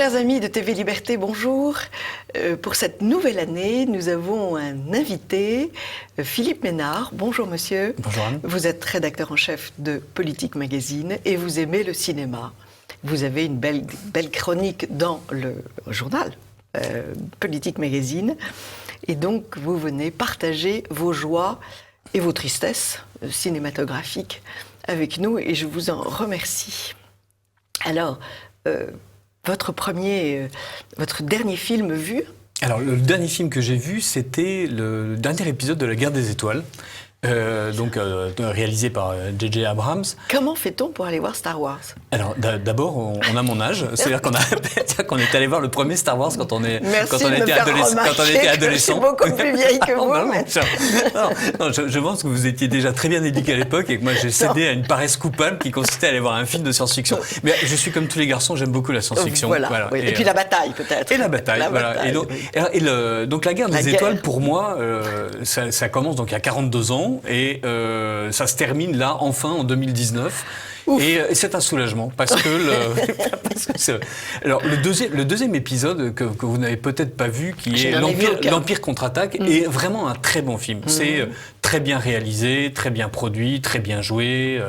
Chers amis de TV Liberté, bonjour. Pour cette nouvelle année, nous avons un invité, Philippe Ménard. Bonjour monsieur. Bonjour Anne. Vous êtes rédacteur en chef de Politique Magazine et vous aimez le cinéma. Vous avez une belle chronique dans le journal Politique Magazine. Et donc, vous venez partager vos joies et vos tristesses cinématographiques avec nous et je vous en remercie. Alors, votre dernier film vu? Alors, le dernier film que j'ai vu, c'était le dernier épisode de La Guerre des Étoiles, réalisé par J.J. Abrams. Comment fait-on pour aller voir Star Wars? Alors, d'abord, on a mon âge. C'est-à-dire qu'on est allé voir le premier Star Wars quand on était adolescent. Je suis beaucoup plus vieille que vous. Non, je pense que vous étiez déjà très bien éduqué à l'époque et que moi, j'ai cédé à une paresse coupable qui consistait à aller voir un film de science-fiction. Mais je suis comme tous les garçons, j'aime beaucoup la science-fiction. Voilà. Oui. Et puis la bataille, peut-être. Et la bataille, voilà. Et donc, La Guerre des Étoiles, pour moi, ça commence donc il y a 42 ans. Et ça se termine là, enfin, en 2019. Et c'est un soulagement, parce que le deuxième épisode que vous n'avez peut-être pas vu, qui est l'Empire contre-attaque, est vraiment un très bon film. C'est très bien réalisé, très bien produit, très bien joué,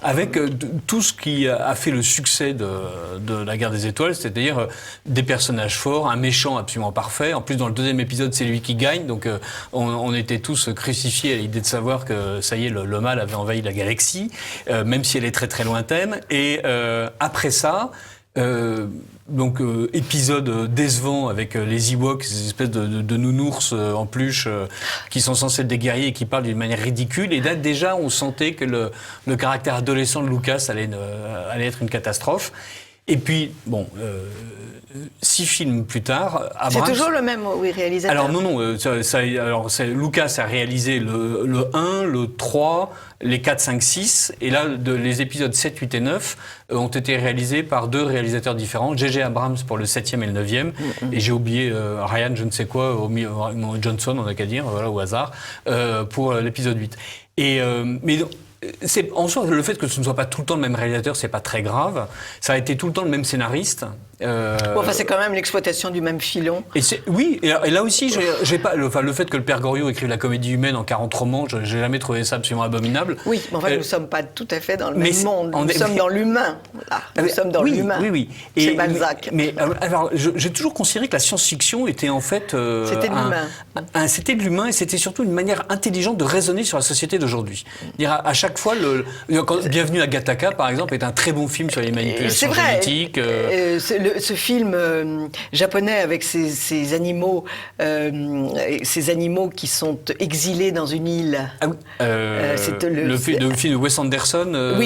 avec tout ce qui a fait le succès de La Guerre des Étoiles, c'est-à-dire des personnages forts, un méchant absolument parfait. En plus, dans le deuxième épisode, c'est lui qui gagne, donc on était tous crucifiés à l'idée de savoir que ça y est, le mal avait envahi la galaxie, même si elle est très très lointaine. Et après ça, épisode décevant avec les Ewoks, ces espèces de nounours en peluche qui sont censés être des guerriers et qui parlent d'une manière ridicule. Et là, déjà, on sentait que le caractère adolescent de Lucas allait être une catastrophe. Et puis, 6 films plus tard, Abrams... C'est toujours le même réalisateur? Alors non, Lucas a réalisé le 1, le 3, les 4, 5, 6, et là, les épisodes 7, 8 et 9 ont été réalisés par 2 réalisateurs différents, J.J. Abrams pour le 7e et le 9e, et j'ai oublié Ryan, je ne sais quoi, Johnson, on n'a qu'à dire, voilà, au hasard, pour l'épisode 8. En soi, le fait que ce ne soit pas tout le temps le même réalisateur, c'est pas très grave. Ça a été tout le temps le même scénariste. C'est quand même l'exploitation du même filon. Et là aussi, j'ai pas le fait que le père Goriot écrive La Comédie humaine en 40 romans, j'ai jamais trouvé ça absolument abominable. Oui, mais en fait, nous sommes pas tout à fait dans le même monde. Nous sommes dans l'humain. Nous sommes dans l'humain. Oui. C'est Balzac. Alors, j'ai toujours considéré que la science-fiction était en fait c'était de l'humain. C'était de l'humain et c'était surtout une manière intelligente de raisonner sur la société d'aujourd'hui. À chaque fois, Bienvenue à Gattaca, par exemple, est un très bon film sur les manipulations génétiques. Ce film japonais avec ces animaux qui sont exilés dans une île. Ah oui. Le film de Wes Anderson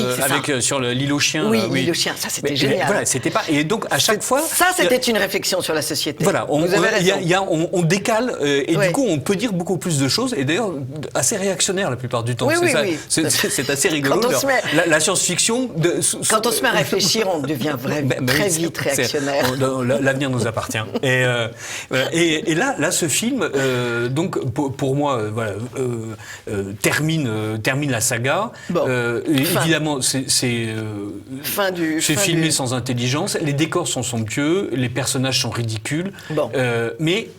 sur l'île aux chiens. Oui, l'île aux chiens, ça c'était génial. Voilà, c'était pas. Et donc à chaque fois. Ça c'était une réfléxion sur la société. Voilà, on décale et du coup on peut dire beaucoup plus de choses et d'ailleurs assez réactionnaire la plupart du temps. C'est assez rigolo. La science-fiction. Quand on se met à réfléchir, on devient très vite réactionnaire. L'avenir nous appartient. Et là, ce film, pour moi, termine la saga. Évidemment, c'est filmé sans intelligence. Les décors sont somptueux, les personnages sont ridicules. Mais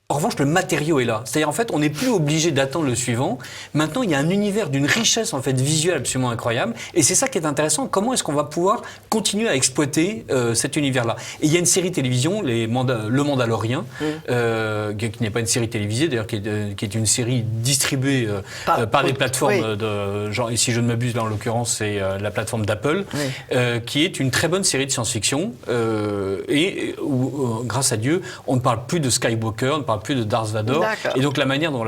en revanche, le matériau est là. C'est-à-dire, en fait, on n'est plus obligé d'attendre le suivant. Maintenant, il y a un univers d'une richesse, en fait, visuelle absolument incroyable. Et c'est ça qui est intéressant. Comment est-ce qu'on va pouvoir continuer à exploiter cet univers-là? Et il y a une série télévision, Le Mandalorien, qui n'est pas une série télévisée, d'ailleurs, qui est une série distribuée par des plateformes genre, et si je ne m'abuse, là, en l'occurrence, c'est la plateforme d'Apple, qui est une très bonne série de science-fiction. Et où, grâce à Dieu, on ne parle plus de Skywalker, on ne parle plus de Darth Vader. Et donc la manière dont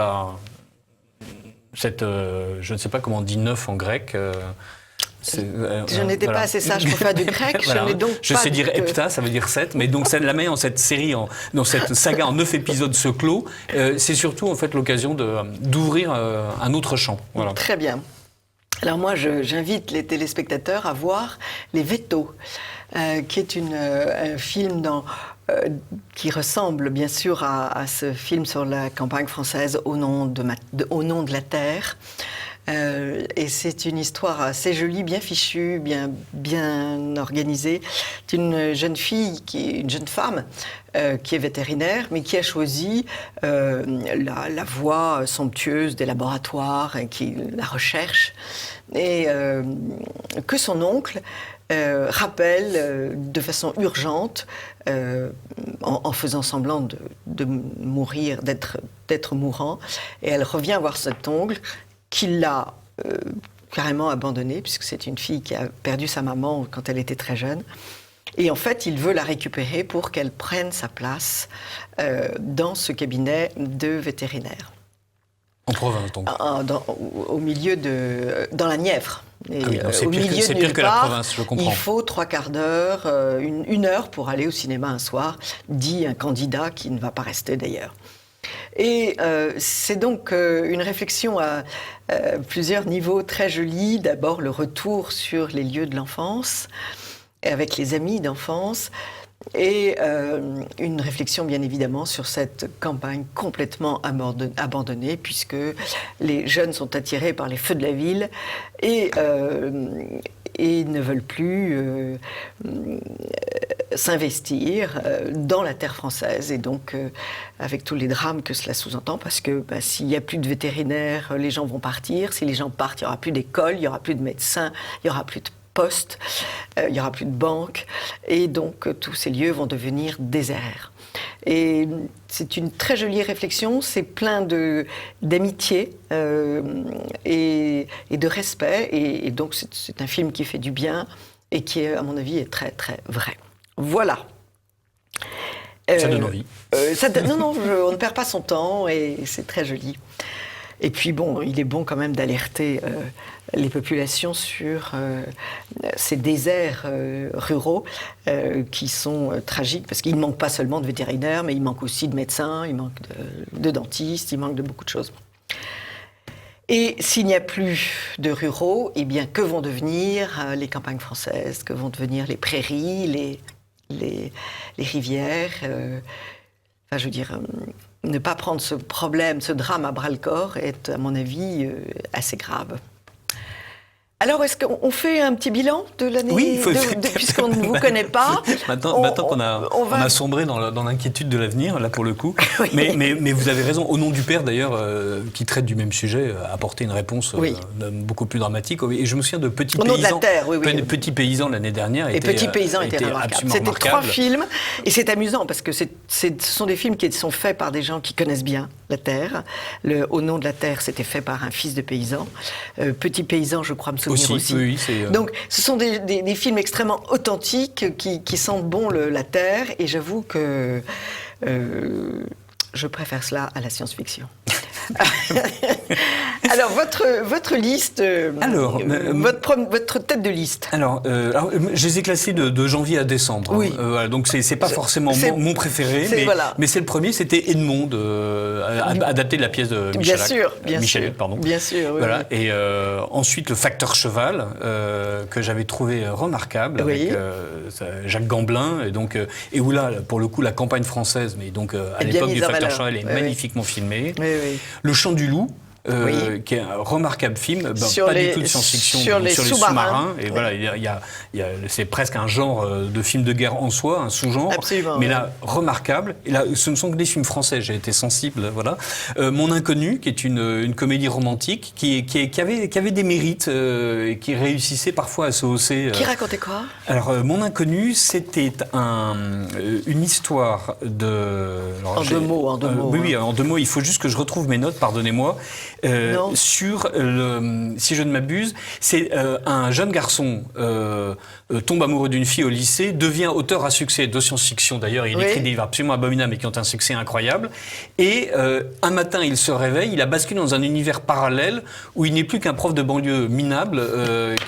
je ne sais pas comment on dit 9 en grec. Je n'étais pas assez sage pour faire du grec. Je sais dire hepta, ça veut dire 7. Mais donc la manière dont cette série, dans cette saga en 9 épisodes se clôt, c'est surtout en fait l'occasion d'ouvrir un autre champ. Voilà. Très bien. Alors moi, j'invite les téléspectateurs à voir Les Vétos, qui est un film qui ressemble bien sûr à ce film sur la campagne française Au nom de la terre, Et c'est une histoire assez jolie, bien fichue, bien organisée. C'est une jeune fille, une jeune femme qui est vétérinaire, mais qui a choisi la voie somptueuse des laboratoires, et la recherche, et que son oncle rappelle de façon urgente, en faisant semblant de mourir, d'être mourant. Et elle revient voir cet oncle qui l'a carrément abandonnée, puisque c'est une fille qui a perdu sa maman quand elle était très jeune. Et en fait, il veut la récupérer pour qu'elle prenne sa place dans ce cabinet de vétérinaire. En province, donc. Au milieu dans la Nièvre. Et, oui, c'est pire que la province, je comprends. Il faut 3/4 d'heure, une heure pour aller au cinéma un soir, dit un candidat qui ne va pas rester d'ailleurs. Et c'est donc une réflexion à plusieurs niveaux très jolie. D'abord, le retour sur les lieux de l'enfance, avec les amis d'enfance, et une réflexion bien évidemment sur cette campagne complètement abandonnée, puisque les jeunes sont attirés par les feux de la ville et ne veulent plus s'investir dans la terre française, et donc avec tous les drames que cela sous-entend, parce que s'il n'y a plus de vétérinaires, les gens vont partir. Si les gens partent, il n'y aura plus d'école, il n'y aura plus de médecins, il n'y aura plus de poste, il n'y aura plus de banque, et donc tous ces lieux vont devenir déserts. Et c'est une très jolie réflexion, c'est plein d'amitié et de respect, et donc c'est un film qui fait du bien et qui, à mon avis, est très très vrai. Voilà. Ça donne envie. Non, on ne perd pas son temps, et c'est très joli. Et puis bon, il est bon quand même d'alerter les populations sur ces déserts ruraux qui sont tragiques, parce qu'il ne manque pas seulement de vétérinaires, mais il manque aussi de médecins, il manque de dentistes, il manque de beaucoup de choses. Et s'il n'y a plus de ruraux, eh bien, que vont devenir les campagnes françaises, que vont devenir les prairies, les rivières je veux dire, ne pas prendre ce problème, ce drame à bras-le-corps est, à mon avis, assez grave. Alors, est-ce qu'on fait un petit bilan de l'année? Oui, puisqu'on ne vous connaît pas. Maintenant qu'on a sombré dans l'inquiétude de l'avenir, là pour le coup. Oui. Mais vous avez raison. Au nom du père, d'ailleurs, qui traite du même sujet, a apporté une réponse beaucoup plus dramatique. Et je me souviens de Petits Paysans. Au nom de la terre, Petits Paysans l'année dernière. Et Petits Paysans était remarquable. C'était 3 films. Et c'est amusant parce que ce sont des films qui sont faits par des gens qui connaissent bien la terre. Au nom de la terre, c'était fait par un fils de paysan. Petits Paysans, je crois me souvenir aussi. Oui, donc, ce sont des films extrêmement authentiques qui sentent bon la terre, et j'avoue que je préfère cela à la science-fiction. Alors, votre liste, votre tête de liste. Alors, je les ai classés de janvier à décembre. Oui. Voilà, donc, c'est pas forcément mon préféré, mais c'est le premier, c'était Edmond, adapté de la pièce de Michel. Bien sûr. Oui, voilà. Et ensuite, Le Facteur Cheval, que j'avais trouvé remarquable, avec Jacques Gamblin, et où là, pour le coup, la campagne française, mais donc à l'époque du Facteur Cheval, est magnifiquement filmée. Oui. Le Chant du Loup, qui est un remarquable film, pas du tout de science-fiction, sur les sous-marins. Et voilà, c'est presque un genre de film de guerre en soi, un sous-genre. Absolument, mais là, remarquable. Et là, ce ne sont que des films français, j'ai été sensible, voilà. Mon Inconnu, qui est une comédie romantique, qui avait des mérites, et qui réussissait parfois à se hausser. Qui racontait quoi? Alors, Mon Inconnu, c'était une histoire de... En deux mots. Oui, en 2 mots. Il faut juste que je retrouve mes notes, pardonnez-moi. Sur si je ne m'abuse, c'est un jeune garçon tombe amoureux d'une fille au lycée, devient auteur à succès de science-fiction d'ailleurs, il écrit des livres absolument abominables mais qui ont un succès incroyable, et un matin il se réveille, il a basculé dans un univers parallèle où il n'est plus qu'un prof de banlieue minable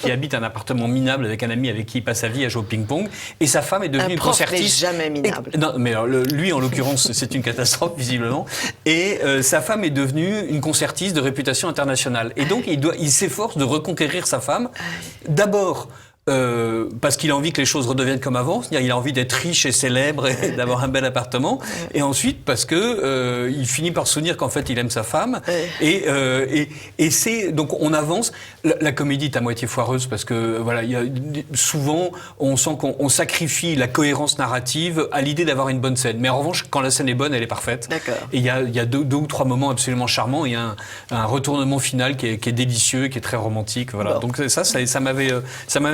qui habite un appartement minable avec un ami avec qui il passe sa vie à jouer au ping-pong, et sa femme est devenue une concertiste. Un prof n'est jamais minable. Non, mais alors, lui en l'occurrence c'est une catastrophe visiblement, et sa femme est devenue une concertiste de réputation internationale, et donc il s'efforce de reconquérir sa femme, d'abord parce qu'il a envie que les choses redeviennent comme avant, c'est-à-dire il a envie d'être riche et célèbre et d'avoir un bel appartement, et ensuite parce que il finit par se souvenir qu'en fait il aime sa femme, et c'est donc on avance. La comédie est à moitié foireuse parce que voilà, souvent on sent qu'on sacrifie la cohérence narrative à l'idée d'avoir une bonne scène, mais en revanche quand la scène est bonne, elle est parfaite. D'accord. Et il y a deux ou trois moments absolument charmants, et un retournement final qui est délicieux, qui est très romantique. Voilà. Bon. Donc ça m'avait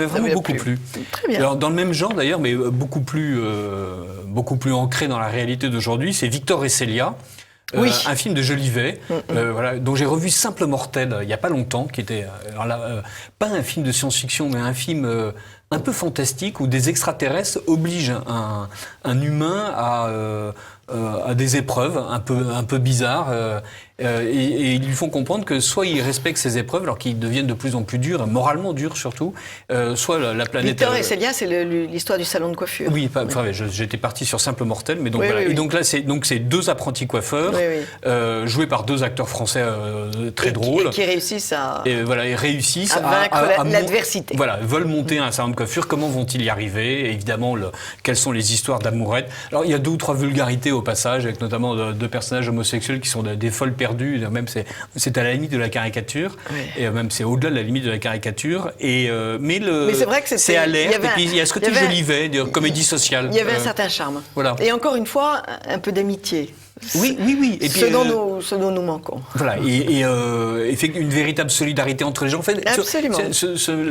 vraiment beaucoup plu. Très bien. Alors, dans le même genre d'ailleurs, mais beaucoup plus ancré dans la réalité d'aujourd'hui, c'est Victor et Célia. Oui. Un film de Jolivet, voilà, dont j'ai revu Simple Mortel il n'y a pas longtemps, qui était pas un film de science-fiction, mais un film un peu fantastique où des extraterrestres obligent un humain à des épreuves un peu bizarres, et ils lui font comprendre que soit il respecte ces épreuves alors qu'ils deviennent de plus en plus durs, moralement durs surtout, soit la planète... Victor et Célia, c'est l'histoire du salon de coiffure. Oui, j'étais parti sur Simple Mortel, mais donc voilà. Et donc là, c'est deux apprentis coiffeurs, joués par deux acteurs français très drôles. Et qui réussissent à vaincre l'adversité. Voilà, veulent monter un salon de coiffure. Comment vont-ils y arriver? Et évidemment, quelles sont les histoires d'amourettes? Alors, il y a deux ou trois vulgarités au passage, avec notamment deux personnages homosexuels qui sont des folles perdues. Même c'est à la limite de la caricature, et même c'est au-delà de la limite de la caricature. Mais c'est vrai que c'est alerte. Et puis il y a ce côté Jolivet, de comédie sociale. Il y avait un certain charme. Voilà. Et encore une fois, un peu d'amitié. Oui. Et puis, ce dont nous manquons. Voilà, et une véritable solidarité entre les gens. En fait, absolument.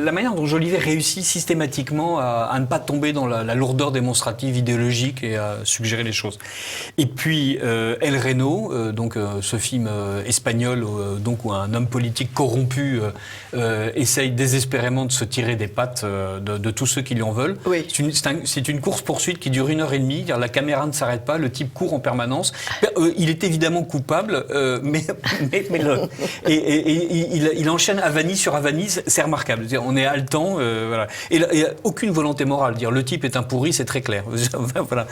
La manière dont Jolivet réussit systématiquement à ne pas tomber dans la lourdeur démonstrative idéologique et à suggérer les choses. Et puis El Reno, donc ce film espagnol, donc où un homme politique corrompu essaye désespérément de se tirer des pattes de tous ceux qui lui en veulent. Oui. C'est une course-poursuite qui dure 1h30. La caméra ne s'arrête pas, le type court en permanence. Il est évidemment coupable, il enchaîne avanie sur avanie, c'est remarquable. On est haletant, voilà. Et il n'y a aucune volonté morale. Le type est un pourri, c'est très clair. Voilà.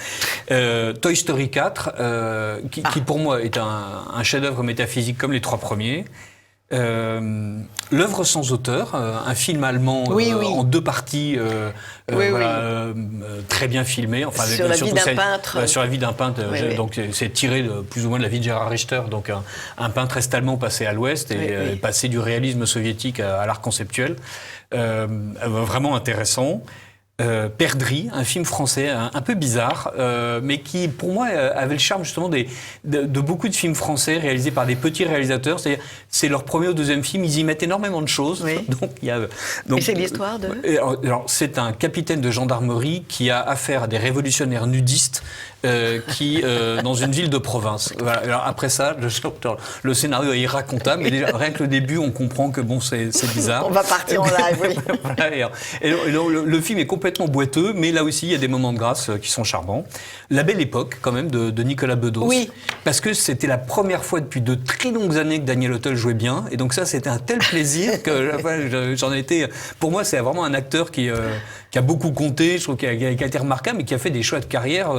Toy Story 4, qui pour moi est un chef-d'œuvre métaphysique comme les trois premiers. L'œuvre sans auteur, un film allemand en deux parties, très bien filmé. Enfin, sur la vie d'un peintre. Sur la vie d'un peintre. Donc c'est tiré plus ou moins de la vie de Gerhard Richter, donc un peintre est-allemand passé à l'Ouest et passé du réalisme soviétique à l'art conceptuel. Vraiment intéressant. Perdrix, un film français un peu bizarre, mais qui, pour moi, avait le charme justement de beaucoup de films français réalisés par des petits réalisateurs. C'est-à-dire, c'est leur premier ou deuxième film, ils y mettent énormément de choses. Oui. Donc, et c'est l'histoire de... Alors, c'est un capitaine de gendarmerie qui a affaire à des révolutionnaires nudistes dans une ville de province. Voilà. Alors après ça, le scénario est irracontable, mais déjà, rien que le début, on comprend que bon, c'est bizarre. On va partir en live, oui. Voilà, et le film est complètement boiteux, mais là aussi, il y a des moments de grâce qui sont charmants. La Belle Époque, quand même, de Nicolas Bedos. Oui. Parce que c'était la première fois depuis de très longues années que Daniel Auteuil jouait bien, et donc ça, c'était un tel plaisir que j'en ai été... Pour moi, c'est vraiment un acteur qui a beaucoup compté, je trouve qu'il a été remarquable, mais qui a fait des choix de carrière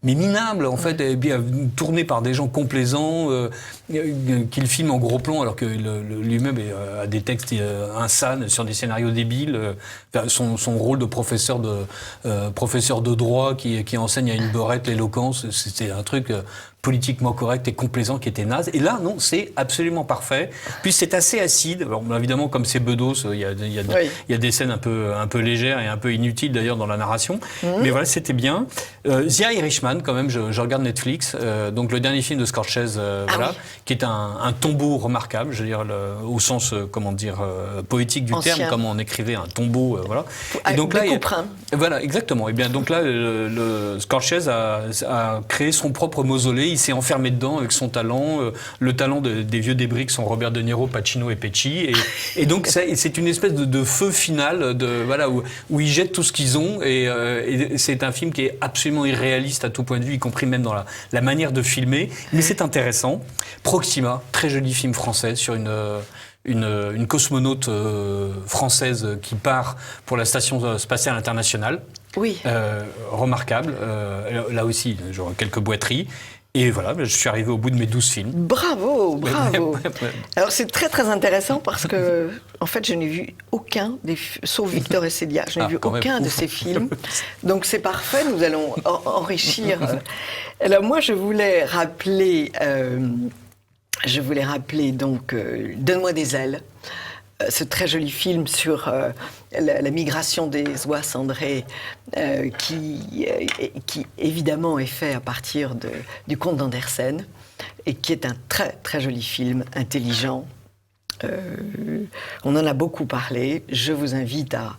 mais minables, en fait, et bien tourné par des gens complaisants, qu'il filme en gros plan, alors que lui-même a des textes insanes sur des scénarios débiles. Son rôle de professeur de droit qui enseigne à une beurette l'éloquence, c'était un truc... politiquement correct et complaisant qui était naze. Et là, non, c'est absolument parfait. Puis c'est assez acide. Alors, évidemment, comme c'est Bedos, il y a des scènes un peu légères et un peu inutiles d'ailleurs dans la narration. Mais voilà, c'était bien. The Irishman, quand même, je regarde Netflix. Donc le dernier film de Scorsese, qui est un tombeau remarquable, je veux dire, au sens, poétique du ancien terme, comme on écrivait un tombeau, voilà. Et donc là, voilà, exactement. Et bien donc là, le Scorsese a créé son propre mausolée. Il s'est enfermé dedans avec son talent, le talent des vieux débris qui sont Robert De Niro, Pacino et Pesci. Et donc, c'est une espèce de feu final où ils jettent tout ce qu'ils ont. Et c'est un film qui est absolument irréaliste à tout point de vue, y compris même dans la manière de filmer. Mais c'est intéressant. Proxima, très joli film français sur une cosmonaute française qui part pour la Station spatiale internationale. Oui. Remarquable. Là aussi, genre quelques boiteries. Et voilà, je suis arrivé au bout de mes 12 films. Bravo, bravo. Alors c'est très très intéressant parce que, en fait, je n'ai vu aucun, sauf Victor et Célia, je n'ai vu aucun de ces films. Donc c'est parfait, nous allons enrichir. Alors moi, je voulais rappeler donc Donne-moi des ailes. Ce très joli film sur la migration des oies cendrées qui évidemment est fait à partir du conte d'Andersen et qui est un très très joli film, intelligent. On en a beaucoup parlé. Je vous invite à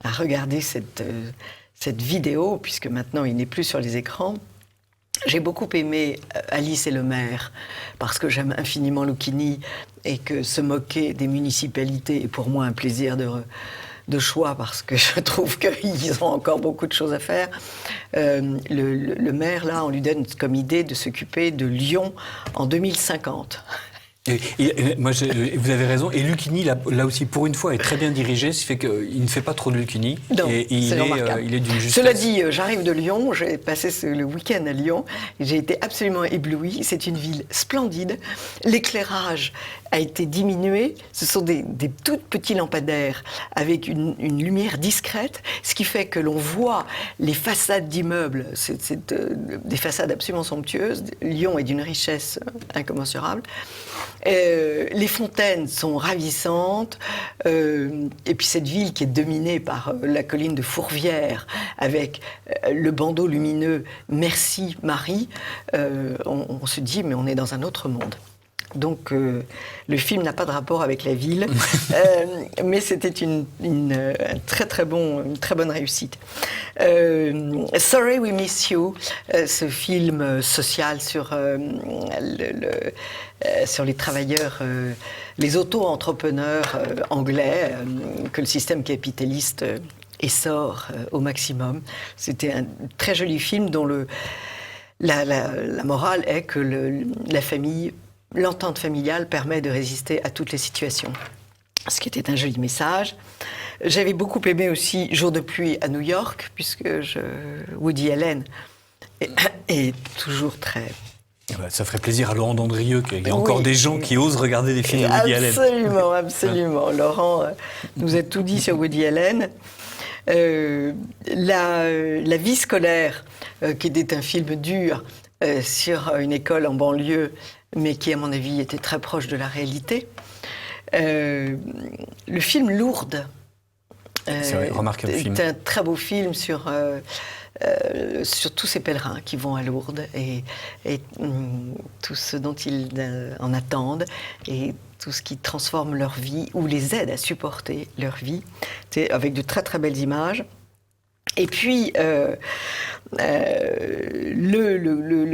regarder cette vidéo puisque maintenant il n'est plus sur les écrans. J'ai beaucoup aimé Alice et le maire parce que j'aime infiniment Lucchini et que se moquer des municipalités est pour moi un plaisir de choix parce que je trouve qu'ils ont encore beaucoup de choses à faire. Le maire, là, on lui donne comme idée de s'occuper de Lyon en 2050. Moi, vous avez raison. Et Lucchini, là aussi, pour une fois, est très bien dirigé, ce qui fait qu'il ne fait pas trop de Lucchini. Non, et il est d'une justesse. Cela dit, j'arrive de Lyon, j'ai passé le week-end à Lyon, et j'ai été absolument éblouie. C'est une ville splendide. L'éclairage a été diminué. Ce sont des tout petits lampadaires avec une lumière discrète, ce qui fait que l'on voit les façades d'immeubles. C'est des façades absolument somptueuses. Lyon est d'une richesse incommensurable. Les fontaines sont ravissantes. Et puis cette ville qui est dominée par la colline de Fourvière avec le bandeau lumineux « Merci Marie », on se dit mais on est dans un autre monde. Donc, le film n'a pas de rapport avec la ville, mais c'était une très bonne réussite. Sorry We Miss You, ce film social sur les travailleurs, les auto-entrepreneurs anglais, que le système capitaliste essore au maximum. C'était un très joli film dont la morale est que la famille... L'entente familiale permet de résister à toutes les situations, ce qui était un joli message. J'avais beaucoup aimé aussi Jour de pluie à New York, puisque Woody Allen est toujours très... Ça ferait plaisir à Laurent Dandrieux qu'il y ait encore des gens qui osent regarder des films de Woody Allen. Absolument, absolument. Laurent nous a tout dit sur Woody Allen. La vie scolaire, qui était un film dur sur une école en banlieue, mais qui, à mon avis, était très proche de la réalité. Le film Lourdes. C'est un remarquable film. C'est un très beau film sur tous ces pèlerins qui vont à Lourdes et tout ce dont ils en attendent et tout ce qui transforme leur vie ou les aide à supporter leur vie, avec de très très belles images. Et puis, le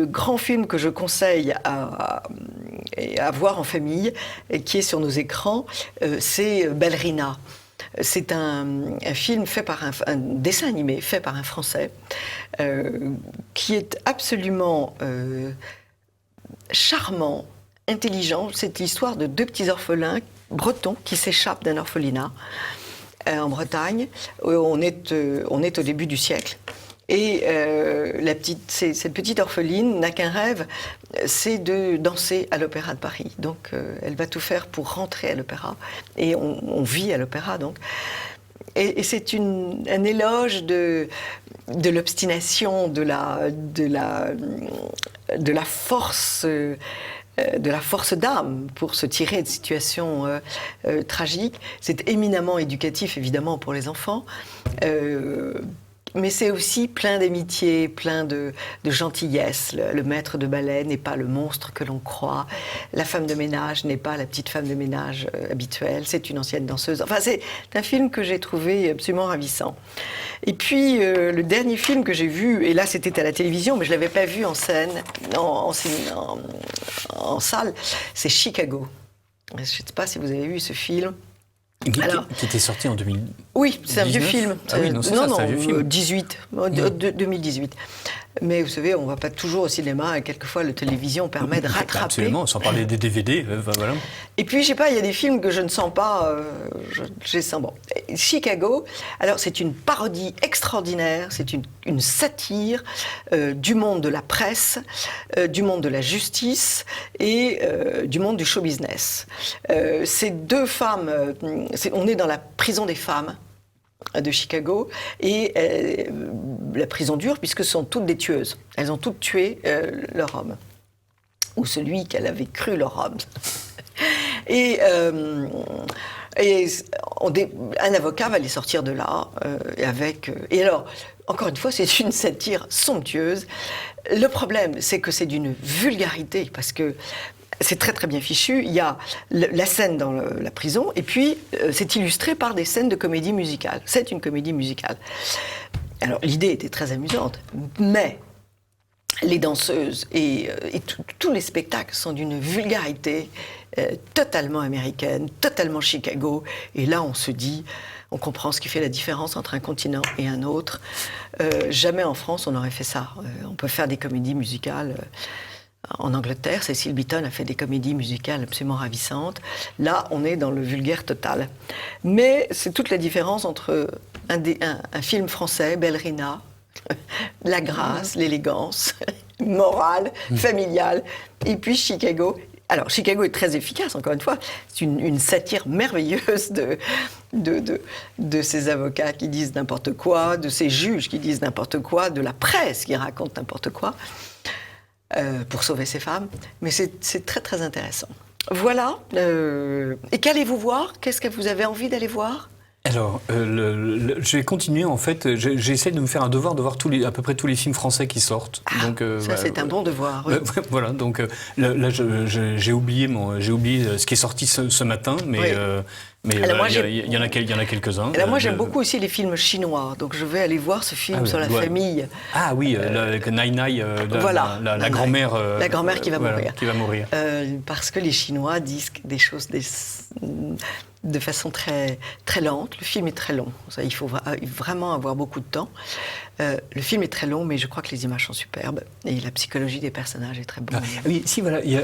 grand film que je conseille à voir en famille, et qui est sur nos écrans, c'est Ballerina. C'est un film fait par un dessin animé fait par un Français, qui est absolument charmant, intelligent. C'est l'histoire de deux petits orphelins bretons qui s'échappent d'un orphelinat en Bretagne. On est au début du siècle. Et cette petite orpheline n'a qu'un rêve, c'est de danser à l'Opéra de Paris. Donc elle va tout faire pour rentrer à l'Opéra. Et on vit à l'Opéra, donc. Et c'est un éloge de l'obstination, de la force... de la force d'âme pour se tirer de situations tragiques. C'est éminemment éducatif, évidemment, pour les enfants. Mais c'est aussi plein d'amitié, plein de gentillesse. Le maître de ballet n'est pas le monstre que l'on croit. La femme de ménage n'est pas la petite femme de ménage habituelle. C'est une ancienne danseuse. Enfin, c'est un film que j'ai trouvé absolument ravissant. Et puis, le dernier film que j'ai vu, et là c'était à la télévision, mais je ne l'avais pas vu en scène, en salle, c'est Chicago. Je ne sais pas si vous avez vu ce film. Qui était sorti en 2000. Oui, c'est un vieux film. Ah oui, non, c'est un vieux film. 2018. Mais vous savez, on ne va pas toujours au cinéma et quelquefois la télévision permet de rattraper. Absolument, sans parler des DVD. Voilà. Et puis, je sais pas, il y a des films que je ne sens pas. J'ai sens bon. Chicago, alors c'est une parodie extraordinaire, c'est une satire du monde de la presse, du monde de la justice et du monde du show business. Ces deux femmes, on est dans la prison des femmes de Chicago, et la prison dure puisque ce sont toutes des tueuses. Elles ont toutes tué leur homme, ou celui qu'elle avait cru leur homme. Et un avocat va les sortir de là et alors, encore une fois, c'est une satire somptueuse. Le problème, c'est que c'est d'une vulgarité, parce que c'est très très bien fichu. Il y a la scène dans la prison, et puis c'est illustré par des scènes de comédie musicale. C'est une comédie musicale. Alors l'idée était très amusante, mais les danseuses et tous les spectacles sont d'une vulgarité totalement américaine, totalement Chicago. Et là, on se dit, on comprend ce qui fait la différence entre un continent et un autre. Jamais en France, on aurait fait ça. On peut faire des comédies musicales. En Angleterre, Cecil Beaton a fait des comédies musicales absolument ravissantes. Là, on est dans le vulgaire total. Mais c'est toute la différence entre un film français, Bellerina, la grâce, l'élégance, morale, familiale, et puis Chicago. Alors, Chicago est très efficace, encore une fois. C'est une satire merveilleuse de ces avocats qui disent n'importe quoi, de ces juges qui disent n'importe quoi, de la presse qui raconte n'importe quoi. Pour sauver ces femmes, mais c'est très très intéressant. Voilà. Et qu'allez-vous voir? Qu'est-ce que vous avez envie d'aller voir? Alors, je vais continuer en fait. J'essaie de me faire un devoir de voir à peu près tous les films français qui sortent. Donc, ça, c'est un bon devoir. Oui. Voilà. Donc là, j'ai oublié ce qui est sorti ce matin, mais. Oui. Mais il y en a quelques-uns. Alors moi, j'aime beaucoup aussi les films chinois, donc je vais aller voir ce film sur la famille. Ah oui, Nai Nai, voilà, la grand-mère. La grand-mère qui va mourir. Qui va mourir. Parce que les Chinois disent des choses de façon très, très lente. Le film est très long. Ça, il faut vraiment avoir beaucoup de temps. Le film est très long, mais je crois que les images sont superbes. Et la psychologie des personnages est très bonne. Oui, si, voilà. Il y a,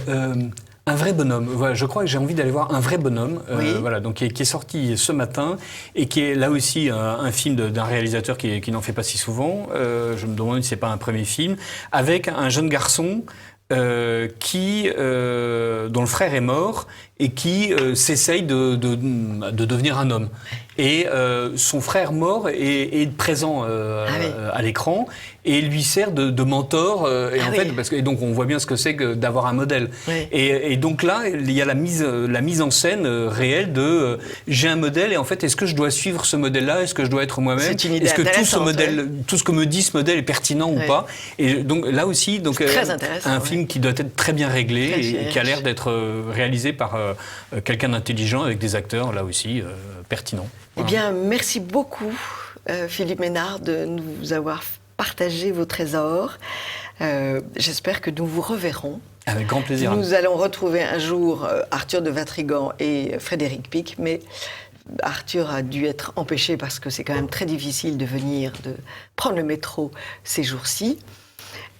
un vrai bonhomme. Voilà, je crois que j'ai envie d'aller voir Un vrai bonhomme, oui. Voilà, donc qui est sorti ce matin et qui est là aussi un film d'un réalisateur qui n'en fait pas si souvent. Je me demande si c'est pas un premier film avec un jeune garçon dont le frère est mort et qui s'essaye de devenir un homme. Et son frère mort est présent à l'écran et lui sert de mentor. Et donc on voit bien ce que c'est que d'avoir un modèle. Oui. Et donc là, il y a la mise en scène réelle de j'ai un modèle et en fait, est-ce que je dois suivre ce modèle-là? Est-ce que je dois être moi-même? C'est une idée Est-ce que intéressante, tout ce que me dit ce modèle est pertinent ou pas? Et donc là aussi, un film qui doit être très bien réglé et qui a l'air d'être réalisé par quelqu'un d'intelligent avec des acteurs là aussi pertinents. Eh bien, merci beaucoup, Philippe Ménard, de nous avoir partagé vos trésors. J'espère que nous vous reverrons. Avec grand plaisir. Nous allons retrouver un jour Arthur de Vatrigan et Frédéric Pic, mais Arthur a dû être empêché parce que c'est quand même très difficile de prendre le métro ces jours-ci.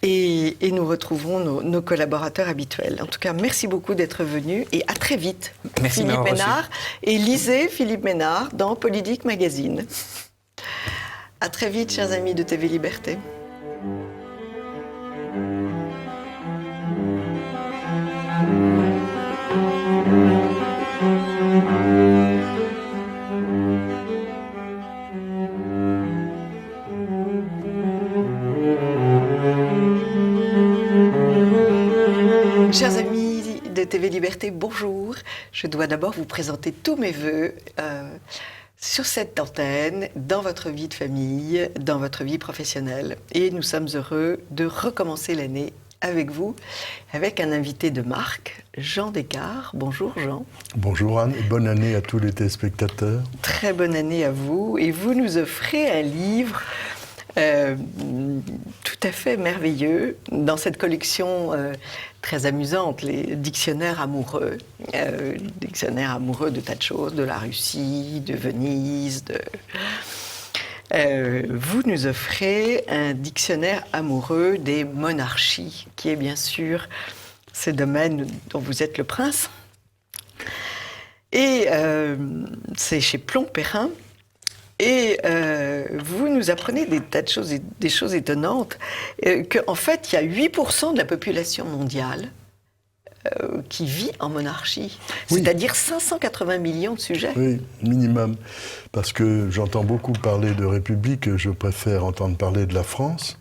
Et nous retrouvons nos collaborateurs habituels. En tout cas, merci beaucoup d'être venu et à très vite. Merci Philippe Ménard. Et lisez Philippe Ménard dans Politique Magazine. À très vite, chers amis de TV Liberté. Chers amis de TV Liberté, bonjour. Je dois d'abord vous présenter tous mes vœux sur cette antenne, dans votre vie de famille, dans votre vie professionnelle. Et nous sommes heureux de recommencer l'année avec vous, avec un invité de marque, Jean Descartes. Bonjour Jean. Bonjour Anne, et bonne année à tous les téléspectateurs. Très bonne année à vous. Et vous nous offrez un livre tout à fait merveilleux dans cette collection très amusante, les dictionnaires amoureux. Dictionnaires amoureux de tas de choses, de la Russie, de Venise, vous nous offrez un dictionnaire amoureux des monarchies, qui est bien sûr ce domaine dont vous êtes le prince. Et c'est chez Plomb-Perrin. Et vous nous apprenez des tas de choses, des choses étonnantes, qu'en fait, il y a 8% de la population mondiale qui vit en monarchie. Oui. C'est-à-dire 580 millions de sujets. Oui, minimum. Parce que j'entends beaucoup parler de République, je préfère entendre parler de la France.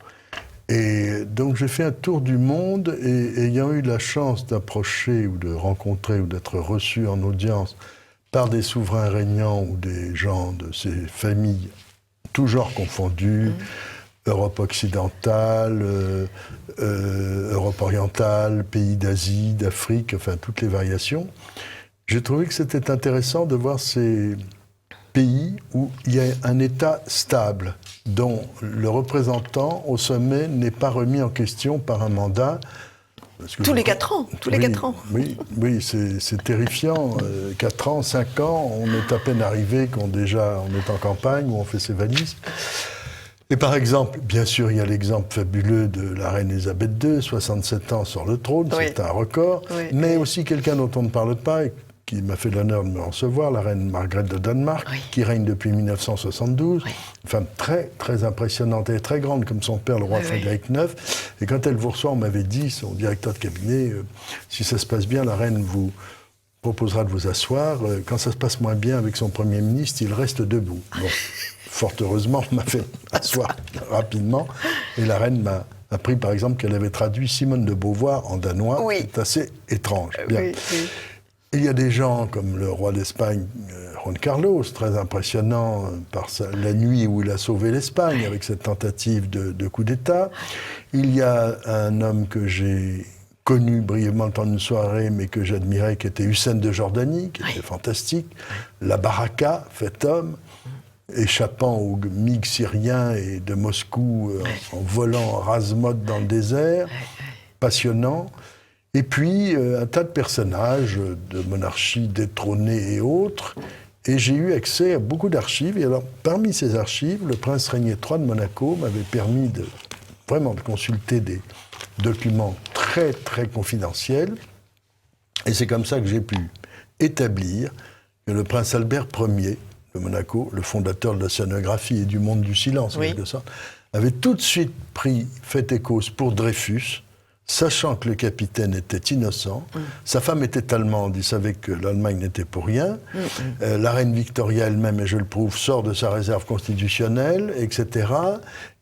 Et donc j'ai fait un tour du monde et ayant eu la chance d'approcher ou de rencontrer ou d'être reçu en audience par des souverains régnants ou des gens de ces familles, tous genres confondus, Europe occidentale, Europe orientale, pays d'Asie, d'Afrique, enfin toutes les variations, j'ai trouvé que c'était intéressant de voir ces pays où il y a un État stable, dont le représentant au sommet n'est pas remis en question par un mandat. Tous les 4 ans, tous les 4 ans. Oui, c'est terrifiant. 4 ans, 5 ans, on est à peine arrivé on est en campagne, où on fait ses valises. Et par exemple, bien sûr, il y a l'exemple fabuleux de la reine Elisabeth II, 67 ans sur le trône, oui. C'est un record. Oui, mais aussi quelqu'un dont on ne parle pas, et qui m'a fait l'honneur de me recevoir, la reine Margrethe de Danemark, oui. Qui règne depuis 1972, oui. Une femme très, très impressionnante et très grande comme son père, le roi Frédéric IX. Et quand elle vous reçoit, on m'avait dit, son directeur de cabinet, si ça se passe bien, la reine vous proposera de vous asseoir. Quand ça se passe moins bien avec son Premier ministre, il reste debout. Bon, fort heureusement, on m'a fait asseoir rapidement. Et la reine m'a appris, par exemple, qu'elle avait traduit Simone de Beauvoir en danois. Oui. C'est assez étrange. Bien. Oui. Il y a des gens comme le roi d'Espagne, Juan Carlos, très impressionnant par la nuit où il a sauvé l'Espagne avec cette tentative de coup d'État. Il y a un homme que j'ai connu brièvement le temps d'une soirée, mais que j'admirais, qui était Hussein de Jordanie, qui était fantastique. La Baraka, fait homme, échappant aux MiG syriens et de Moscou en volant en rase-mode dans le désert, passionnant. Et puis, un tas de personnages de monarchies détrônées et autres. Et j'ai eu accès à beaucoup d'archives. Et alors, parmi ces archives, le prince Régnier III de Monaco m'avait permis de consulter des documents très, très confidentiels. Et c'est comme ça que j'ai pu établir que le prince Albert Ier de Monaco, le fondateur de l'océanographie et du monde du silence, en quelque sorte, avait tout de suite fait cause pour Dreyfus, sachant que le capitaine était innocent. Sa femme était allemande, il savait que l'Allemagne n'était pour rien. La reine Victoria elle-même, et je le prouve, sort de sa réserve constitutionnelle, etc.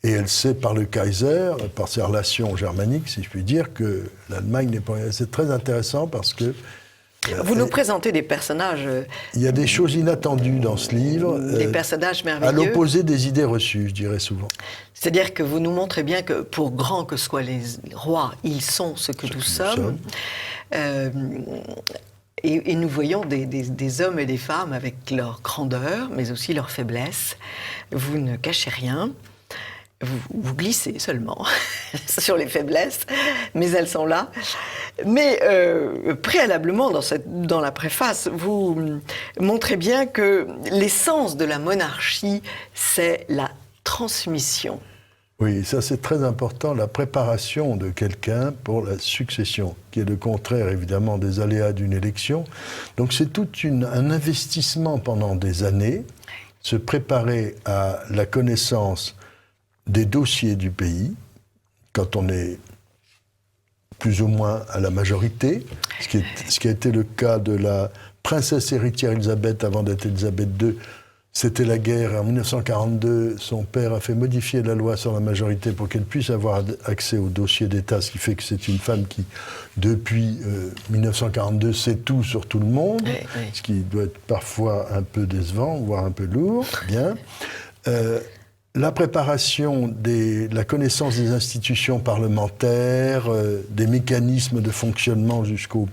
Et elle sait par le Kaiser, par ses relations germaniques, si je puis dire, que l'Allemagne n'est pas rien. C'est très intéressant parce que... Vous nous présentez des personnages... Il y a des choses inattendues dans ce livre. Des personnages merveilleux. À l'opposé des idées reçues, je dirais souvent. C'est-à-dire que vous nous montrez bien que, pour grands que soient les rois, ils sont ce que nous sommes. Et nous voyons des hommes et des femmes avec leur grandeur, mais aussi leur faiblesse. Vous ne cachez rien. Vous glissez seulement sur les faiblesses, mais elles sont là. Mais préalablement, dans la préface, vous montrez bien que l'essence de la monarchie, c'est la transmission. Oui, ça c'est très important, la préparation de quelqu'un pour la succession, qui est le contraire évidemment des aléas d'une élection. Donc c'est tout un investissement pendant des années, se préparer à la connaissance des dossiers du pays, quand on est plus ou moins à la majorité, ce qui a été le cas de la princesse héritière Élisabeth avant d'être Élisabeth II. C'était la guerre. En 1942, son père a fait modifier la loi sur la majorité pour qu'elle puisse avoir accès aux dossiers d'État, ce qui fait que c'est une femme qui, depuis 1942, sait tout sur tout le monde, ce qui doit être parfois un peu décevant, voire un peu lourd. Bien. La préparation la connaissance des institutions parlementaires, des mécanismes de fonctionnement jusqu'au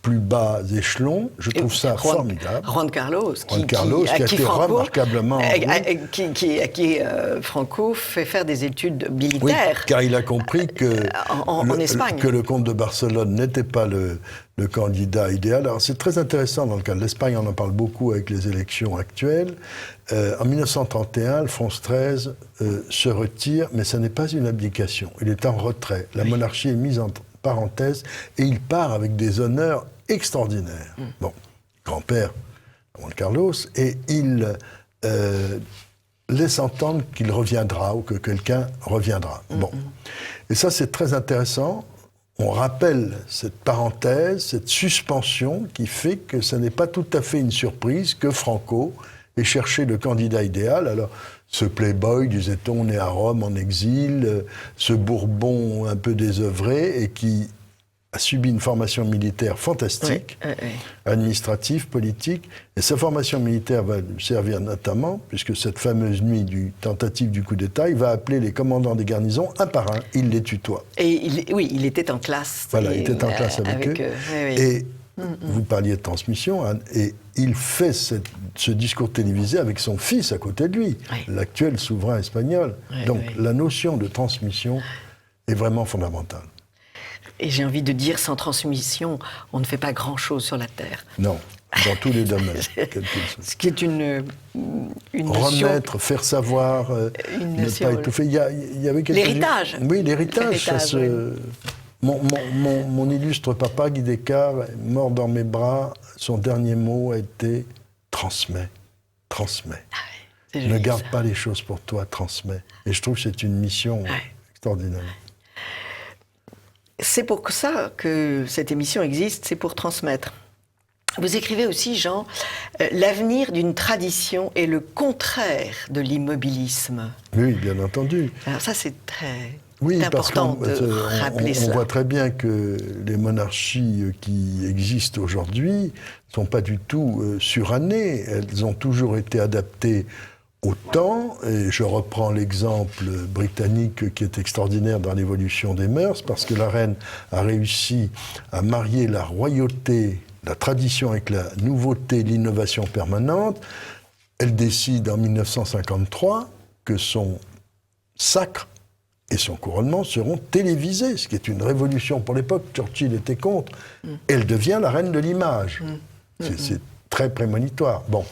plus bas échelons. Je trouve ça formidable. Juan Carlos, qui a été remarquablement... À qui Franco fait faire des études militaires. Oui, car il a compris que, en Espagne. Que le comte de Barcelone n'était pas le candidat idéal. Alors c'est très intéressant dans le cas de l'Espagne, on en parle beaucoup avec les élections actuelles. En 1931, Alphonse XIII se retire, mais ce n'est pas une abdication. Il est en retrait. La monarchie est mise en parenthèse et il part avec des honneurs extraordinaires. Bon, grand-père, Juan Carlos, et il laisse entendre qu'il reviendra ou que quelqu'un reviendra. Bon. Et ça, c'est très intéressant. On rappelle cette parenthèse, cette suspension qui fait que ce n'est pas tout à fait une surprise que Franco ait cherché le candidat idéal. Alors, ce playboy, disait-on, né à Rome en exil, ce Bourbon un peu désœuvré et qui a subi une formation militaire fantastique, administrative, politique. Et sa formation militaire va lui servir notamment, puisque cette fameuse nuit du tentative du coup d'État, il va appeler les commandants des garnisons un par un, il les tutoie. Et il était en classe. Voilà, il était en classe avec eux. Et vous parliez de transmission, Anne, et il fait ce discours télévisé avec son fils à côté de lui, l'actuel souverain espagnol. Donc la notion de transmission est vraiment fondamentale. Et j'ai envie de dire, sans transmission, on ne fait pas grand-chose sur la Terre. Non, dans tous les domaines. Ce qui est une notion... Remettre, faire savoir, ne pas étouffer. Il y avait l'héritage. Oui, l'héritage. Mon illustre papa, Guy Descartes, mort dans mes bras, son dernier mot a été « transmets, transmets ». Ne garde pas les choses pour toi, transmets. Et je trouve que c'est une mission extraordinaire. C'est pour ça que cette émission existe, c'est pour transmettre. Vous écrivez aussi, Jean, l'avenir d'une tradition est le contraire de l'immobilisme. Oui, bien entendu. Alors ça, c'est très parce important de rappeler on cela. voit très bien que les monarchies qui existent aujourd'hui ne sont pas du tout surannées. Elles ont toujours été adaptées au temps, et je reprends l'exemple britannique qui est extraordinaire dans l'évolution des mœurs, parce que la reine a réussi à marier la royauté, la tradition avec la nouveauté, l'innovation permanente. Elle décide en 1953 que son sacre et son couronnement seront télévisés, ce qui est une révolution pour l'époque. Churchill était contre. Elle devient la reine de l'image. C'est très prémonitoire. Bon.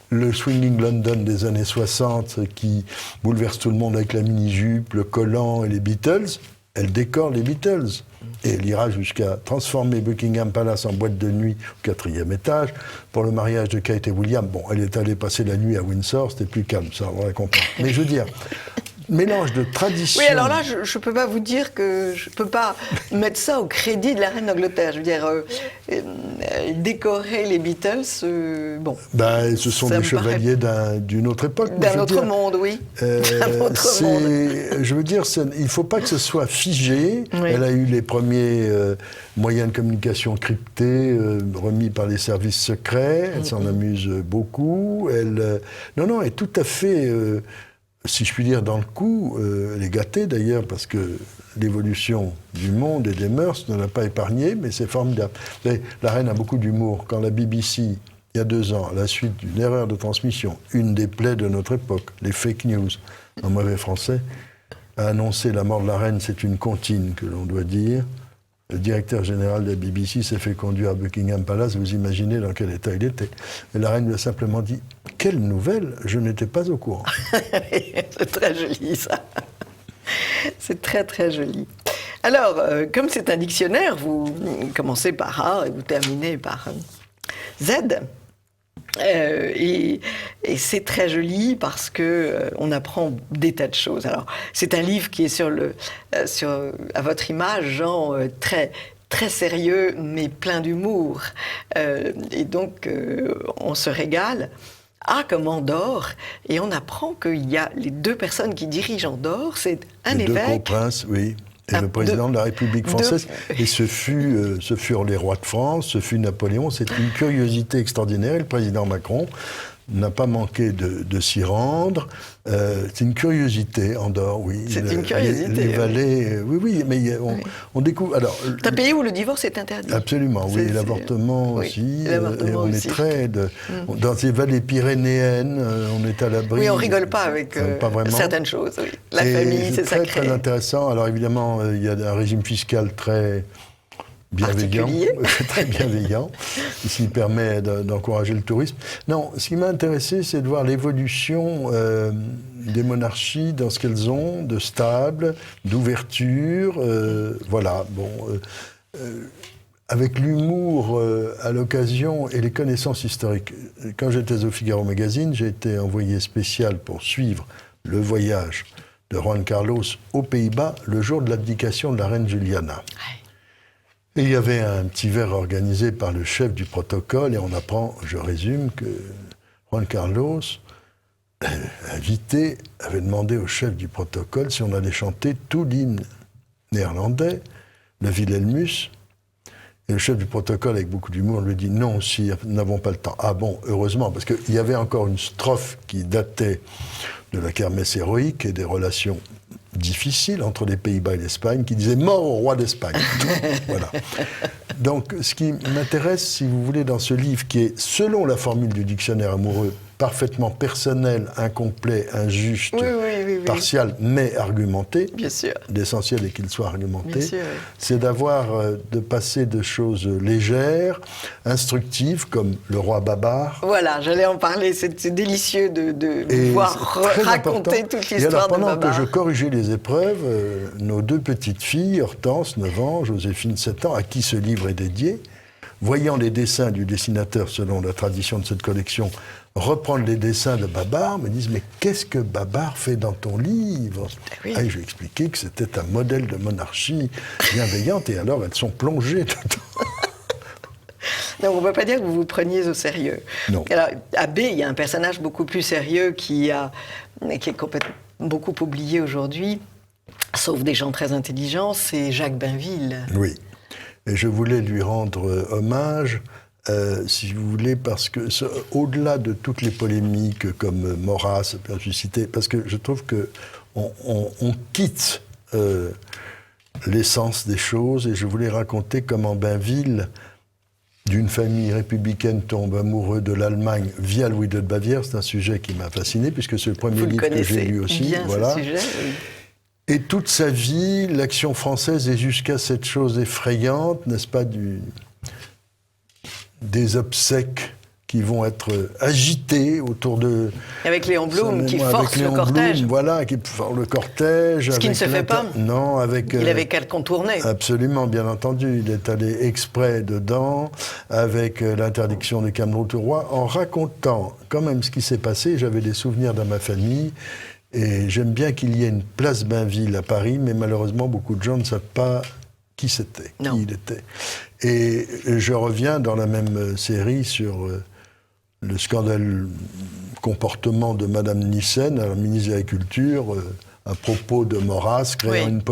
Le Swinging London des années 60 qui bouleverse tout le monde avec la mini-jupe, le collant et les Beatles, elle décore les Beatles. Et elle ira jusqu'à transformer Buckingham Palace en boîte de nuit au 4e étage pour le mariage de Kate et William. Bon, elle est allée passer la nuit à Windsor, c'était plus calme, ça, on la comprend. Mais je veux dire, mélange de tradition... Oui, alors là, je ne peux pas vous dire que je ne peux pas mettre ça au crédit de la reine d'Angleterre. Je veux dire, décorer les Beatles, bon... Ben, ce sont des chevaliers d'une autre époque. D'un autre monde, oui. D'un autre monde. Je veux dire, il ne faut pas que ce soit figé. Oui. Elle a eu les premiers moyens de communication cryptés remis par les services secrets. Elle s'en amuse beaucoup. Elle est tout à fait... si je puis dire, dans le coup, elle est gâtée d'ailleurs, parce que l'évolution du monde et des mœurs ne l'a pas épargnée, mais c'est formidable. La reine a beaucoup d'humour. Quand la BBC, il y a 2 ans, à la suite d'une erreur de transmission, une des plaies de notre époque, les fake news, en mauvais français, a annoncé la mort de la reine, c'est une comptine que l'on doit dire. Le directeur général de la BBC s'est fait conduire à Buckingham Palace, vous imaginez dans quel état il était. Et la reine lui a simplement dit « Quelle nouvelle, je n'étais pas au courant ». C'est très joli, ça. C'est très, très joli. Alors, comme c'est un dictionnaire, vous commencez par A et vous terminez par Z. Et c'est très joli parce que on apprend des tas de choses. Alors, c'est un livre qui est à votre image, Jean, très, très sérieux, mais plein d'humour. Et donc, on se régale. Comme Andorre, et on apprend qu'il y a les 2 personnes qui dirigent Andorre, c'est un évêque... Les 2 gros-princes, oui, et le président de la République française. Et ce furent les rois de France, ce fut Napoléon, c'est une curiosité extraordinaire. Et le président Macron n'a pas manqué de s'y rendre. C'est une curiosité, Andorre, oui. C'est une curiosité. Les vallées, oui, mais on découvre... Alors, c'est un pays où le divorce est interdit. Absolument, oui, l'avortement aussi. L'avortement et on aussi. est très... dans ces vallées pyrénéennes, on est à l'abri... Oui, on rigole pas avec certaines choses, oui. La famille, c'est sacré. Très intéressant. Alors évidemment, il y a un régime fiscal très... bienveillant, très bienveillant, ce qui permet d'encourager le tourisme. Non, ce qui m'a intéressé, c'est de voir l'évolution des monarchies dans ce qu'elles ont de stable, d'ouverture, voilà, bon... avec l'humour à l'occasion et les connaissances historiques. Quand j'étais au Figaro Magazine, j'ai été envoyé spécial pour suivre le voyage de Juan Carlos aux Pays-Bas le jour de l'abdication de la reine Juliana. Et il y avait un petit verre organisé par le chef du protocole et on apprend, je résume, que Juan Carlos, invité, avait demandé au chef du protocole si on allait chanter tout l'hymne néerlandais, le Wilhelmus. Et le chef du protocole, avec beaucoup d'humour, lui dit « Non, sire, nous n'avons pas le temps. » Ah bon, heureusement, parce qu'il y avait encore une strophe qui datait de la kermesse héroïque et des relations difficiles entre les Pays-Bas et l'Espagne, qui disait « Mort au roi d'Espagne ». Voilà. Donc, ce qui m'intéresse, si vous voulez, dans ce livre, qui est, selon la formule du dictionnaire amoureux, parfaitement personnel, incomplet, injuste, partial, mais argumenté. Bien sûr. L'essentiel est qu'il soit argumenté. Bien sûr, c'est de passer de choses légères, instructives, comme le roi Babar. Voilà, j'allais en parler. C'est délicieux de pouvoir raconter toute l'histoire de Babar. Pendant que je corrigeais les épreuves, nos deux petites filles, Hortense, 9 ans, Joséphine, 7 ans, à qui ce livre est dédié, voyant les dessins du dessinateur selon la tradition de cette collection, reprendre les dessins de Babar, me disent « Mais qu'est-ce que Babar fait dans ton livre ?» Et je lui ai expliqué que c'était un modèle de monarchie bienveillante, et alors elles sont plongées dedans. Donc on ne peut pas dire que vous vous preniez au sérieux. Non. Alors, à B, il y a un personnage beaucoup plus sérieux qui est beaucoup oublié aujourd'hui, sauf des gens très intelligents, c'est Jacques Bainville. Oui. Et je voulais lui rendre hommage, si vous voulez, parce que, au-delà de toutes les polémiques comme Maurras a pu susciter, parce que je trouve qu'on quitte l'essence des choses, et je voulais raconter comment Bainville, d'une famille républicaine, tombe amoureux de l'Allemagne via Louis II de Bavière. C'est un sujet qui m'a fasciné, puisque c'est le premier livre que j'ai lu aussi. Bien voilà. Ce sujet, oui. Et toute sa vie, l'action française est jusqu'à cette chose effrayante, n'est-ce pas, des obsèques qui vont être agités autour de... Avec Léon Blum qui force le cortège. Voilà, qui force le cortège. Ce qui ne se fait pas. Non, avec... Il avait qu'à le contourner. Absolument, bien entendu. Il est allé exprès dedans, avec l'interdiction des camelots au roi, en racontant quand même ce qui s'est passé. J'avais des souvenirs dans ma famille, et j'aime bien qu'il y ait une place Bainville à Paris, mais malheureusement, beaucoup de gens ne savent pas qui c'était, qui il était. Et je reviens dans la même série sur le scandale comportement de Madame Nyssen, la ministre de l'Agriculture, à propos de Maurras, créant une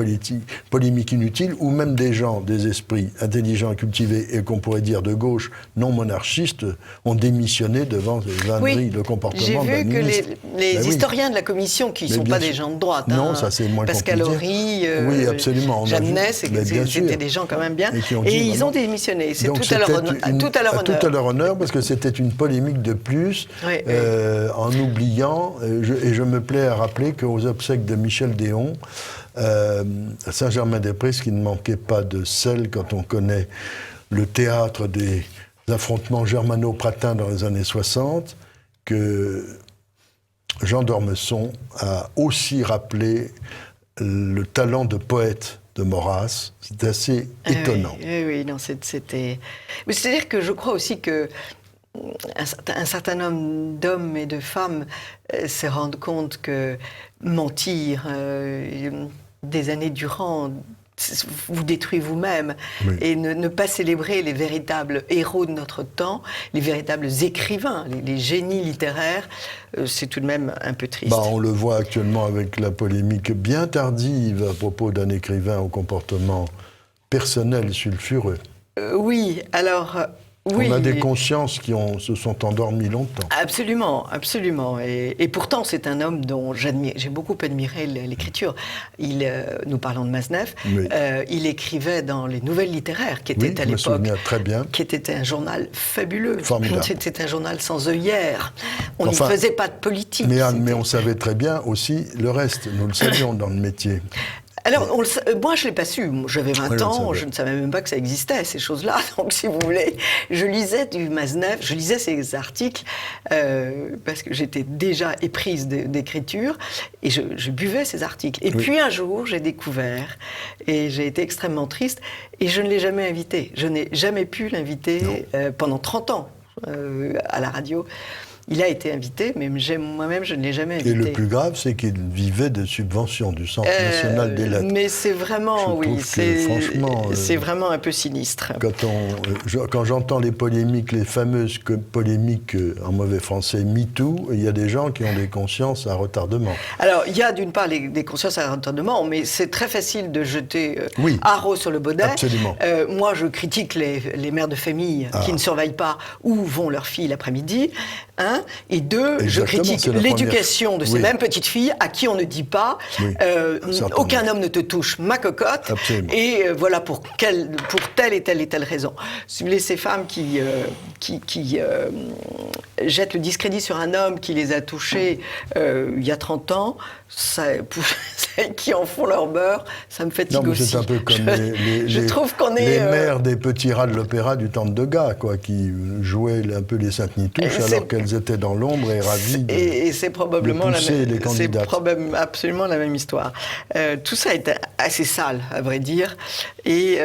polémique inutile, où même des gens, des esprits intelligents et cultivés, et qu'on pourrait dire de gauche, non monarchistes, ont démissionné devant les vanneries de comportement de la ministre. J'ai vu que les historiens de la Commission, qui ne sont pas des gens de droite, non, ça c'est moins Pascal Horry, oui, absolument, Jeannet, c'était des gens quand même bien, et ils ont démissionné. C'est tout à leur honneur. Parce que c'était une polémique de plus, en oubliant, et je me plais à rappeler qu'aux obsèques de Michel Déon, à Saint-Germain-des-Prés, ce qui ne manquait pas de sel quand on connaît le théâtre des affrontements germano-pratins dans les années 60, que Jean d'Ormesson a aussi rappelé le talent de poète de Maurras. C'est assez étonnant. Oui, non, c'était... Mais c'est-à-dire que je crois aussi que un certain nombre d'hommes et de femmes se rendent compte que mentir des années durant vous détruit vous-même, et ne pas célébrer les véritables héros de notre temps, les véritables écrivains, les génies littéraires, c'est tout de même un peu triste. On le voit actuellement avec la polémique bien tardive à propos d'un écrivain au comportement personnel sulfureux. Oui, alors... Oui. On a des consciences qui se sont endormies longtemps. Absolument, absolument. Et pourtant, c'est un homme dont j'ai beaucoup admiré l'écriture. Nous parlons de Masnev. Oui. Il écrivait dans les Nouvelles littéraires, qui était à l'époque, très bien, qui était un journal fabuleux. Formidable. C'était un journal sans œillères. On n'y faisait pas de politique. Mais on savait très bien aussi le reste. Nous le savions dans le métier. Alors, moi, je ne l'ai pas su. J'avais 20 ans, je ne savais même pas que ça existait, ces choses-là. Donc, si vous voulez, je lisais du Masnev, je lisais ses articles, parce que j'étais déjà éprise d'écriture, et je buvais ces articles. Et puis, un jour, j'ai découvert, et j'ai été extrêmement triste, et je ne l'ai jamais invité. Je n'ai jamais pu l'inviter pendant 30 ans à la radio. Il a été invité, mais moi-même, je ne l'ai jamais invité. Et le plus grave, c'est qu'il vivait de subventions du Centre national des lettres. Mais c'est vraiment, c'est vraiment un peu sinistre. Quand j'entends les polémiques, les fameuses polémiques en mauvais français, MeToo, il y a des gens qui ont des consciences à retardement. Alors, il y a d'une part des consciences à retardement, mais c'est très facile de jeter haro sur le baudet. Absolument. Moi, je critique les mères de famille qui ne surveillent pas où vont leurs filles l'après-midi. Et deux, exactement, je critique l'éducation de ces mêmes petites filles à qui on ne dit pas aucun homme ne te touche, ma cocotte. Absolument. Et voilà pour telle et telle raison. Si vous voulez, ces femmes qui jettent le discrédit sur un homme qui les a touchées il y a 30 ans, qui en font leur beurre, ça me fatigue aussi. C'est un peu comme les mères des petits rats de l'opéra du temps de Degas, qui jouaient un peu les Sainte-Nitouche alors qu'elles étaient dans l'ombre et ravies et c'est probablement absolument la même histoire. Tout ça est assez sale, à vrai dire, mais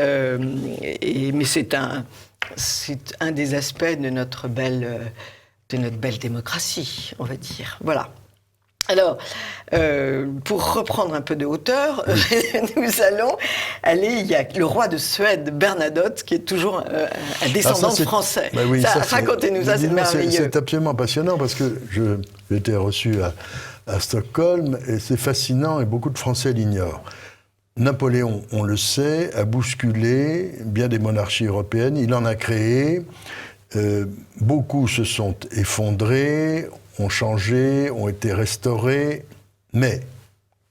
c'est un des aspects de notre belle démocratie, on va dire. Voilà. Alors, pour reprendre un peu de hauteur, nous allons aller. Il y a le roi de Suède, Bernadotte, qui est toujours un descendant français. Racontez-nous ça, c'est merveilleux. C'est absolument passionnant parce que j'ai été reçu à Stockholm et c'est fascinant et beaucoup de Français l'ignorent. Napoléon, on le sait, a bousculé bien des monarchies européennes. Il en a créé. Beaucoup se sont effondrés, ont changé, ont été restaurés, mais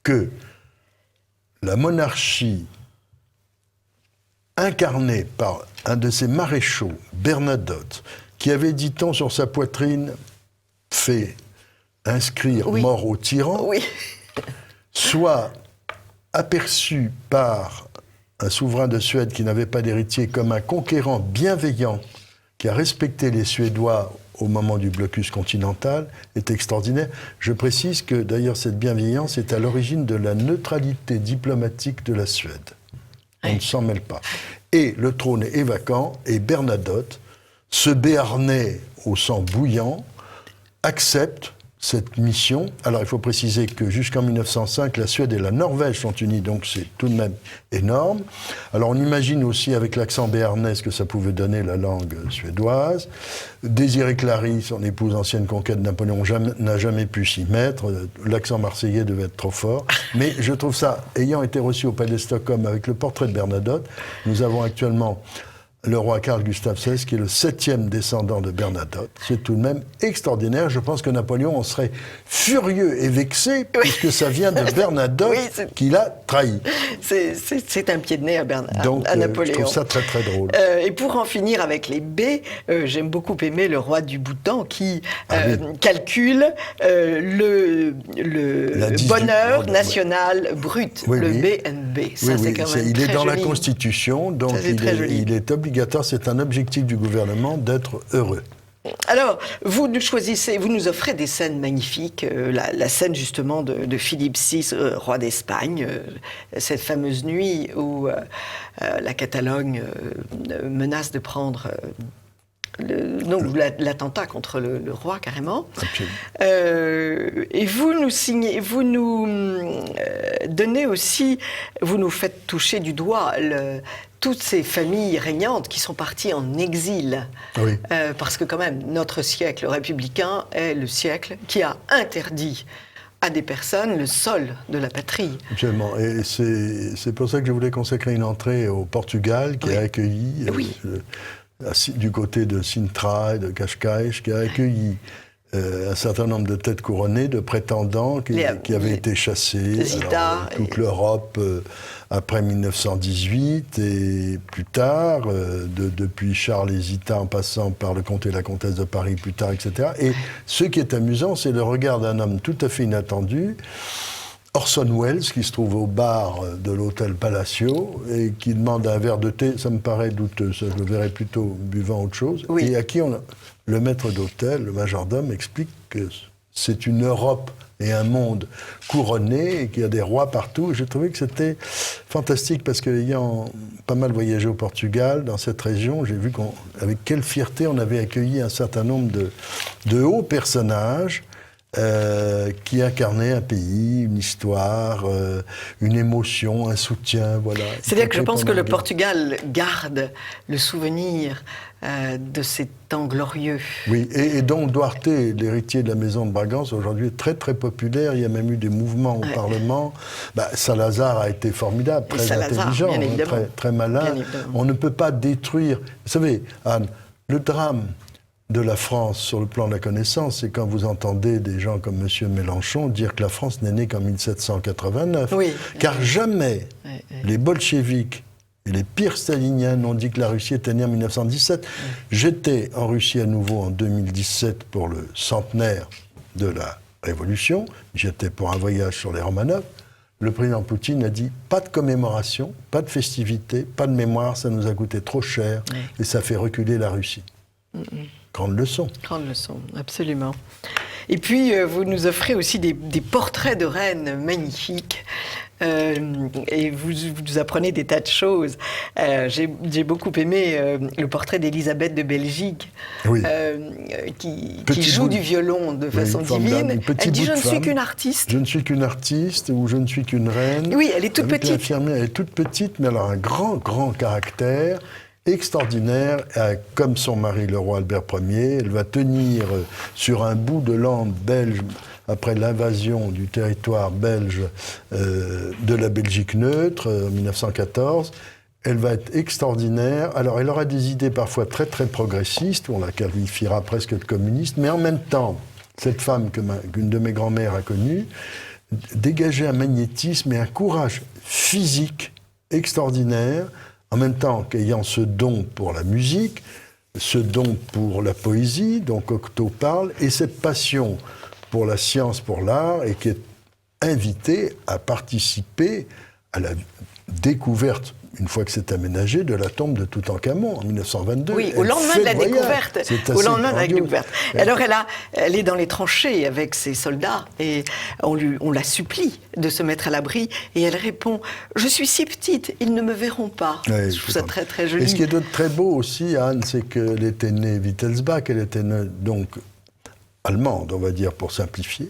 que la monarchie incarnée par un de ses maréchaux, Bernadotte, qui avait, dit-on, sur sa poitrine fait inscrire mort au tyran, soit aperçu par un souverain de Suède qui n'avait pas d'héritier comme un conquérant bienveillant qui a respecté les Suédois au moment du blocus continental, est extraordinaire. Je précise que, d'ailleurs, cette bienveillance est à l'origine de la neutralité diplomatique de la Suède. On ne s'en mêle pas. Et le trône est vacant, et Bernadotte, ce Béarnais au sang bouillant, accepte cette mission. Alors, il faut préciser que jusqu'en 1905, la Suède et la Norvège sont unies, donc c'est tout de même énorme. Alors, on imagine aussi, avec l'accent béarnais, ce que ça pouvait donner la langue suédoise. Désirée Clary, son épouse ancienne conquête de Napoléon, n'a jamais pu s'y mettre. L'accent marseillais devait être trop fort. Mais je trouve ça, ayant été reçu au Palais de Stockholm avec le portrait de Bernadotte, nous avons actuellement le roi Carl Gustaf XVI, qui est le 7e descendant de Bernadotte. C'est tout de même extraordinaire. Je pense que Napoléon en serait furieux et vexé, puisque ça vient de Bernadotte qui l'a trahi. C'est un pied de nez à Napoléon. Je trouve ça très très drôle. Et pour en finir avec les B, j'aime beaucoup aimer le roi du Bhoutan qui calcule le bonheur national brut, le BNB. Ça, c'est quand même il est dans joli. La Constitution, donc il est obligatoire, c'est un objectif du gouvernement d'être heureux. Alors, vous nous offrez des scènes magnifiques, la scène justement de Philippe VI, roi d'Espagne, cette fameuse nuit où la Catalogne menace de prendre l'attentat contre le roi, carrément. Et vous nous donnez aussi, vous nous faites toucher du doigt toutes ces familles régnantes qui sont parties en exil. Parce que quand même, notre siècle républicain est le siècle qui a interdit à des personnes le sol de la patrie. Absolument. Et c'est pour ça que je voulais consacrer une entrée au Portugal qui a accueilli du côté de Sintra et de Cascais, qui a accueilli un certain nombre de têtes couronnées, de prétendants qui avaient été chassés. Toute l'Europe après 1918 et plus tard, depuis Charles et Zita en passant par le comte et la comtesse de Paris plus tard, etc. Et ce qui est amusant, c'est le regard d'un homme tout à fait inattendu, Orson Welles, qui se trouve au bar de l'hôtel Palacio et qui demande un verre de thé. Ça me paraît douteux, ça, je le verrais plutôt buvant autre chose. Oui. Et à qui le maître d'hôtel, le majordome, explique que c'est une Europe et un monde couronné et qu'il y a des rois partout. J'ai trouvé que c'était fantastique parce qu'ayant pas mal voyagé au Portugal, dans cette région, j'ai vu avec quelle fierté on avait accueilli un certain nombre de hauts personnages qui incarnait un pays, une histoire, une émotion, un soutien, voilà. C'est-à-dire que je pense que le Portugal garde le souvenir de ces temps glorieux. Oui, et donc Duarte, l'héritier de la maison de Bragança, aujourd'hui est très très populaire. Il y a même eu des mouvements au Parlement. Salazar a été formidable, très intelligent, très malin. On ne peut pas détruire... Vous savez, Anne, le drame de la France sur le plan de la connaissance, c'est quand vous entendez des gens comme M. Mélenchon dire que la France n'est née qu'en 1789. Oui. Car jamais les bolcheviks et les pires staliniens n'ont dit que la Russie était née en 1917. J'étais en Russie à nouveau en 2017 pour le centenaire de la Révolution. J'étais pour un voyage sur les Romanov. Le président Poutine a dit pas de commémoration, pas de festivité, pas de mémoire, ça nous a coûté trop cher et ça fait reculer la Russie. Grande leçon. Grande leçon, absolument. Et puis, vous nous offrez aussi des portraits de reines magnifiques. Et vous nous apprenez des tas de choses. J'ai beaucoup aimé le portrait d'Élisabeth de Belgique, qui joue du violon de façon divine. Elle dit « Je ne suis qu'une artiste ». Je ne suis qu'une artiste ou je ne suis qu'une reine. Oui, elle est toute petite. Elle est toute petite, mais elle a un grand, grand caractère. Extraordinaire, comme son mari, le roi Albert Ier, elle va tenir sur un bout de lande belge après l'invasion du territoire belge de la Belgique neutre en 1914. Elle va être extraordinaire. Alors, elle aura des idées parfois très, très progressistes, on la qualifiera presque de communiste, mais en même temps, cette femme qu'une de mes grand-mères a connue, dégageait un magnétisme et un courage physique extraordinaire, en même temps qu'ayant ce don pour la musique, ce don pour la poésie, dont Cocteau parle, et cette passion pour la science, pour l'art, et qui est invitée à participer à la découverte, une fois que c'est aménagé, de la tombe de Toutankhamon en 1922. Oui, au lendemain de la découverte. Au lendemain de la découverte. Alors elle est dans les tranchées avec ses soldats et on la supplie de se mettre à l'abri et elle répond « Je suis si petite, ils ne me verront pas ». Je trouve ça très très joli. Et ce qui est de très beau aussi, Anne, c'est qu'elle était née Wittelsbach, elle était née, donc allemande, on va dire, pour simplifier.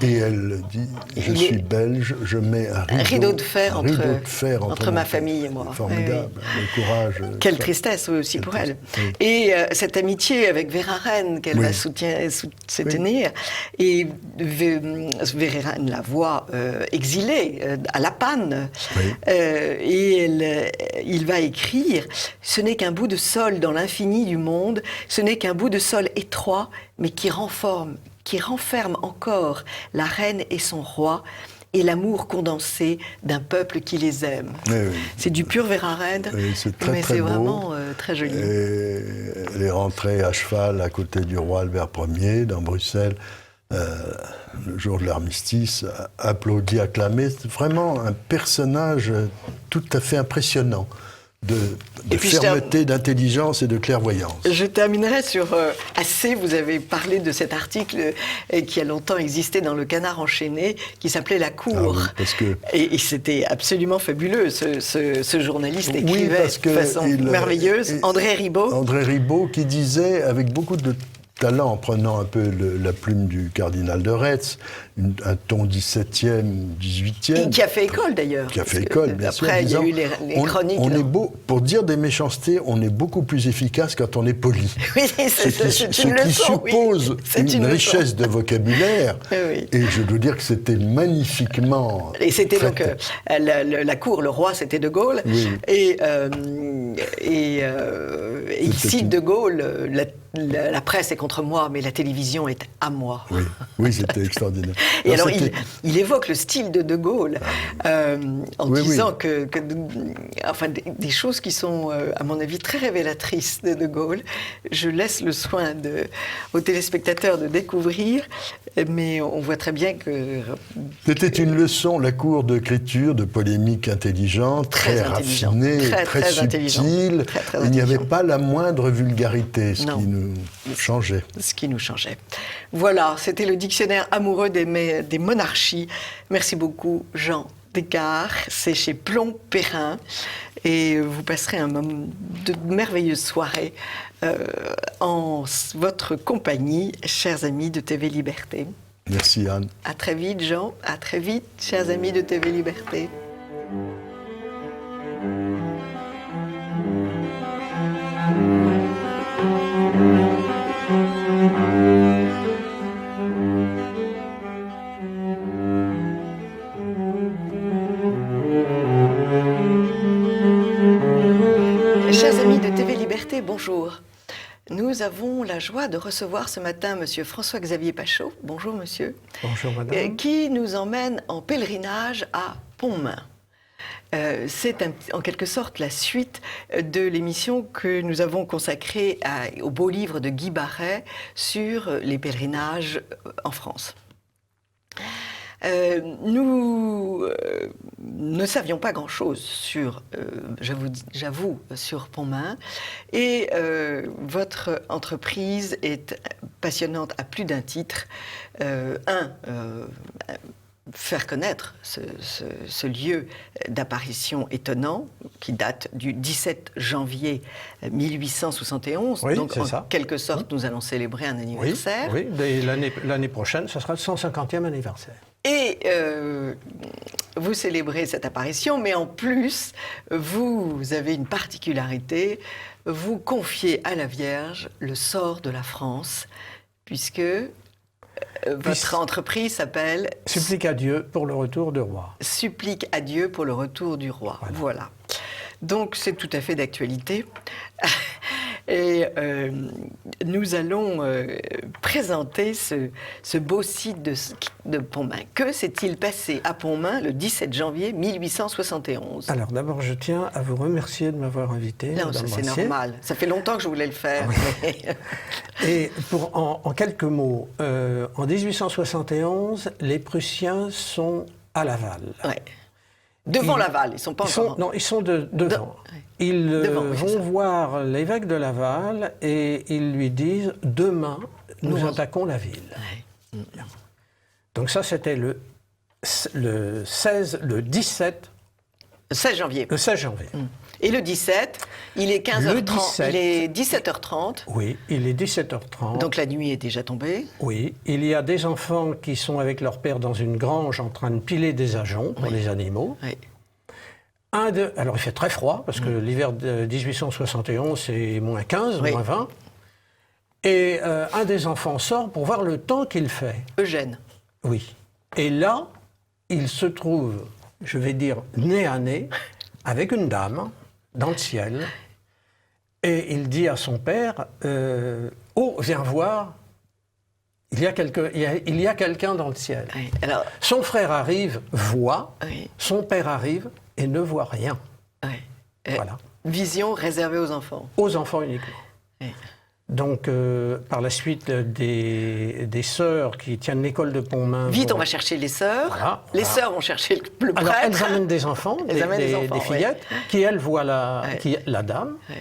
Et elle dit, je suis belge, je mets un rideau de fer entre ma famille et moi. Formidable, le courage. Quelle tristesse aussi pour elle. Oui. Et cette amitié avec Vera Rennes qu'elle va soutenir. Et Vera Rennes la voit exilée à La Panne. Et il va écrire « Ce n'est qu'un bout de sol dans l'infini du monde, ce n'est qu'un bout de sol étroit, mais qui renferme encore la reine et son roi et l'amour condensé d'un peuple qui les aime. » C'est du pur Vera Rennes, mais c'est vraiment très joli. Et elle est rentrée à cheval à côté du roi Albert Ier dans Bruxelles le jour de l'armistice, applaudi, acclamé. C'est vraiment un personnage tout à fait impressionnant. De fermeté, d'intelligence et de clairvoyance. Je terminerai sur assez. Vous avez parlé de cet article qui a longtemps existé dans le Canard enchaîné, qui s'appelait La Cour. Ah oui, parce que... et c'était absolument fabuleux. Ce journaliste écrivait de façon merveilleuse. André Ribot. André Ribot qui disait, avec beaucoup de talent, en prenant un peu la plume du cardinal de Retz, un ton 17e, 18e. Qui a fait école d'ailleurs. Qui a fait école, bien sûr. Après, il y a eu les chroniques. Pour dire des méchancetés, on est beaucoup plus efficace quand on est poli. Oui, c'est une leçon. Suppose une richesse de vocabulaire. Oui. Et je dois dire que c'était magnifiquement. Et c'était donc la cour, le roi, c'était De Gaulle. Oui. Et il cite De Gaulle, la presse est contre moi, mais la télévision est à moi. Oui, c'était extraordinaire. Et alors, il évoque le style de Gaulle en disant que enfin, des choses qui sont, à mon avis, très révélatrices de Gaulle. Je laisse le soin aux téléspectateurs de découvrir, mais on voit très bien que... C'était une leçon, la cour d'écriture, de polémique intelligente, très raffinée, très subtile. Il n'y avait pas la moindre vulgarité, ce qui nous changeait. Ce qui nous changeait. Voilà, c'était le dictionnaire amoureux des monarchies. Merci beaucoup, Jean Descartes. C'est chez Plomb-Perrin. Et vous passerez un moment de merveilleuse soirée en votre compagnie, chers amis de TV Liberté. Merci, Anne. À très vite, Jean. À très vite, chers amis de TV Liberté. Chers amis de TV Liberté, bonjour. Nous avons la joie de recevoir ce matin Monsieur François-Xavier Pachot. Bonjour Monsieur. Bonjour Madame. Qui nous emmène en pèlerinage à Pontmain. C'est en quelque sorte la suite de l'émission que nous avons consacrée au beau livre de Guy Barret sur les pèlerinages en France. Nous ne savions pas grand-chose sur, j'avoue, sur Pontmain. Et votre entreprise est passionnante à plus d'un titre. Faire connaître ce lieu d'apparition étonnant qui date du 17 janvier 1871. Oui, donc, en quelque sorte, nous allons célébrer un anniversaire. Oui, et l'année prochaine, ce sera le 150e anniversaire. Et vous célébrez cette apparition, mais en plus, vous avez une particularité. Vous confiez à la Vierge le sort de la France, puisque... votre entreprise s'appelle... Supplique à Dieu pour le retour du roi. Supplique à Dieu pour le retour du roi. Voilà. Donc, c'est tout à fait d'actualité. Et nous allons présenter ce beau site de Pontmain. Que s'est-il passé à Pontmain le 17 janvier 1871 ? Alors, d'abord, je tiens à vous remercier de m'avoir invité. Non, c'est normal. Ça fait longtemps que je voulais le faire. Oui. Et en quelques mots, en 1871, les Prussiens sont à Laval. Ouais. Devant Laval, ils ne sont pas encore... Non, ils sont devant. Ils vont voir l'évêque de Laval et ils lui disent « Demain, nous attaquons la ville ». Donc ça, c'était le 17... Le 16 janvier. Le 16 janvier. Et le 17, il est 15h30, il est 17h30. Oui, il est 17h30. Donc la nuit est déjà tombée. Oui, il y a des enfants qui sont avec leur père dans une grange en train de piler des ajoncs pour les animaux. Oui. Alors il fait très froid, parce que l'hiver de 1871, c'est moins 15, moins 20. Et un des enfants sort pour voir le temps qu'il fait. Eugène. Oui. Et là, il se trouve, je vais dire, nez à nez, avec une dame, dans le ciel. Et il dit à son père, « Oh, viens voir, il y a quelqu'un dans le ciel. Oui. Alors, son frère arrive, voit, oui. Son père arrive et ne voit rien. Oui. Voilà. Vision réservée aux enfants. Aux enfants uniquement. Oui. Donc, par la suite, des sœurs qui tiennent l'école de Pontmain... Vite, on va chercher les sœurs. Voilà, les sœurs vont chercher le prêtre. Alors, elles amènent des enfants, des fillettes, qui, elles, voient la dame. Oui.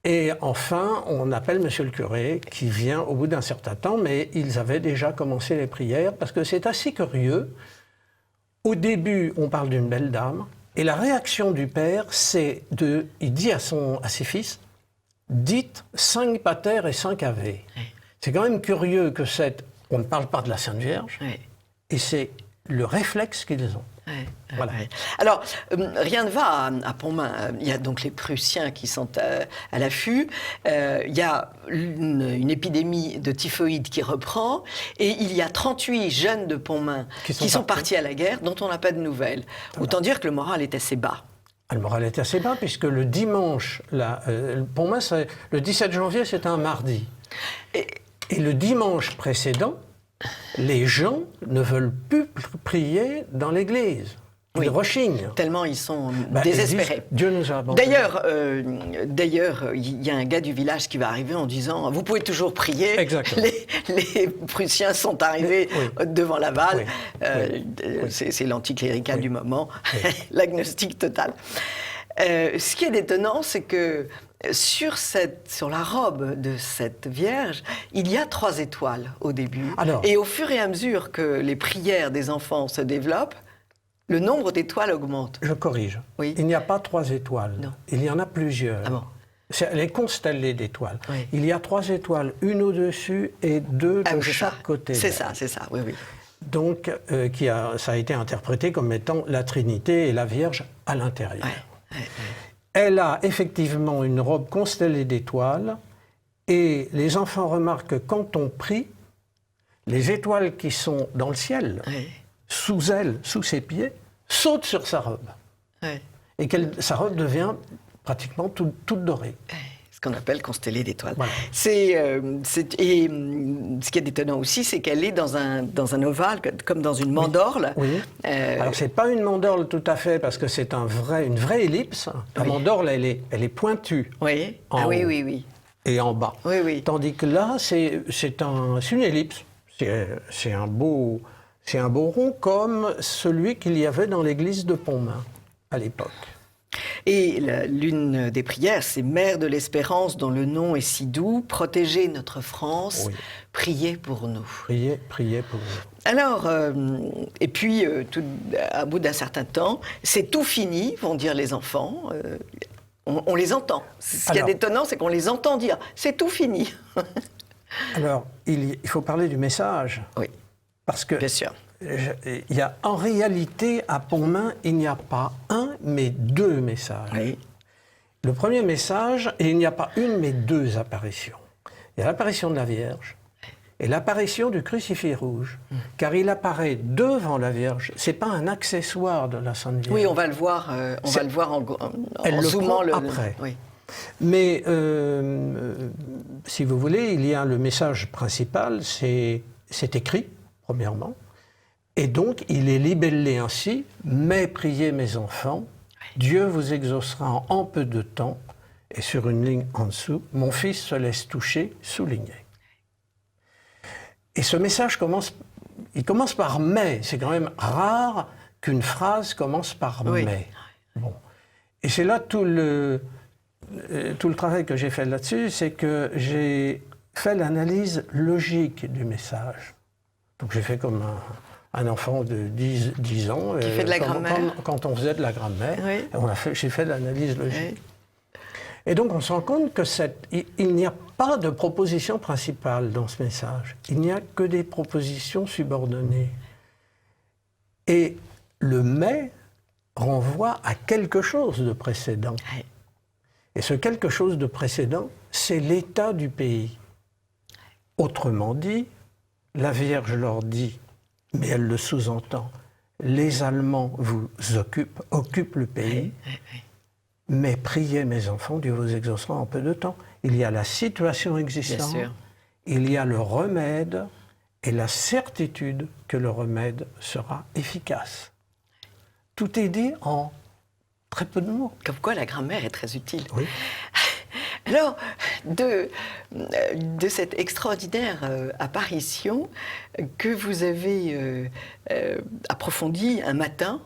Et enfin, on appelle monsieur le curé, qui vient au bout d'un certain temps, mais ils avaient déjà commencé les prières, parce que c'est assez curieux. Au début, on parle d'une belle dame, et la réaction du père, c'est il dit à ses fils, dites 5 pater et 5 ave. Oui. C'est quand même curieux que on ne parle pas de la Sainte Vierge, oui. Et c'est le réflexe qu'ils ont. Oui, voilà. Oui. Alors, rien ne va à Pontmain. Il y a donc les Prussiens qui sont à l'affût. Il y a une épidémie de typhoïde qui reprend. Et il y a 38 jeunes de Pontmain qui sont partis à la guerre, dont on n'a pas de nouvelles. Voilà. Autant dire que le moral est assez bas. Le moral était assez bas, puisque le dimanche, pour moi, le 17 janvier, c'est un mardi. Et le dimanche précédent, les gens ne veulent plus prier dans l'église. Ils rechignent. Tellement ils sont désespérés. Dieu nous a abandonnés. D'ailleurs, il y a un gars du village qui va arriver en disant « Vous pouvez toujours prier ». Exactement. Les Prussiens sont arrivés devant Laval. C'est l'anticlérical du moment, l'agnostique total. Ce qui est étonnant, c'est que sur la robe de cette Vierge, il y a 3 étoiles au début. Et au fur et à mesure que les prières des enfants se développent, le nombre d'étoiles augmente. Je corrige. Oui. Il n'y a pas 3 étoiles. Non. Il y en a plusieurs. Ah bon. Elle est constellée d'étoiles. Oui. Il y a 3 étoiles, une au-dessus et 2 de chaque côté. C'est ça, oui. Donc, ça a été interprété comme étant la Trinité et la Vierge à l'intérieur. Elle a effectivement une robe constellée d'étoiles, et les enfants remarquent que quand on prie, les étoiles qui sont dans le ciel, sous elle, sous ses pieds, sautent sur sa robe. Et sa robe devient pratiquement toute dorée. Ce qu'on appelle constellée d'étoiles. Voilà. Et ce qui est étonnant aussi, c'est qu'elle est dans un ovale, comme dans une mandorle. Oui. Alors, c'est pas une mandorle tout à fait, parce que c'est une vraie ellipse. La mandorle, elle est pointue. Oui. Oui. Et en bas. Oui. Tandis que là, c'est une ellipse. C'est un beau rond comme celui qu'il y avait dans l'église de Pontmain à l'époque. Et l'une des prières, c'est « Mère de l'espérance dont le nom est si doux, protégez notre France, priez pour nous ». Priez pour nous. Alors, et puis, à bout d'un certain temps, c'est tout fini, vont dire les enfants. On les entend. Ce qui est étonnant, c'est qu'on les entend dire « c'est tout fini ». Alors, il faut parler du message. Oui, parce que bien sûr. En réalité, à Pontmain, il n'y a pas un, mais 2 messages. Oui. Le premier message, et il n'y a pas une, mais 2 apparitions. Il y a l'apparition de la Vierge et l'apparition du crucifix rouge, car il apparaît devant la Vierge. C'est pas un accessoire de la Sainte Vierge. Oui, on va le voir. En zoomant après. Oui. Mais si vous voulez, il y a le message principal, c'est écrit premièrement. Et donc, il est libellé ainsi « Mais priez mes enfants, Dieu vous exaucera en peu de temps. » Et sur une ligne en dessous, « Mon fils se laisse toucher, souligné. » Et ce message commence par « Mais ». C'est quand même rare qu'une phrase commence par « Mais ». Bon. Et c'est là tout le travail que j'ai fait là-dessus, c'est que j'ai fait l'analyse logique du message. Donc j'ai fait comme un enfant de 10 ans. Qui fait de la grammaire. Quand on faisait de la grammaire, j'ai fait de l'analyse logique. Oui. Et donc on se rend compte que il n'y a pas de proposition principale dans ce message. Il n'y a que des propositions subordonnées. Et le « mais » renvoie à quelque chose de précédent. Oui. Et ce quelque chose de précédent, c'est l'état du pays. Autrement dit, la Vierge leur dit, mais elle le sous-entend, les Allemands vous occupent le pays, mais priez mes enfants, Dieu vous exaucera en peu de temps. Il y a la situation existante, il y a le remède et la certitude que le remède sera efficace. Tout est dit en très peu de mots. Comme quoi la grammaire est très utile. Oui. Alors, de cette extraordinaire apparition que vous avez approfondie un matin,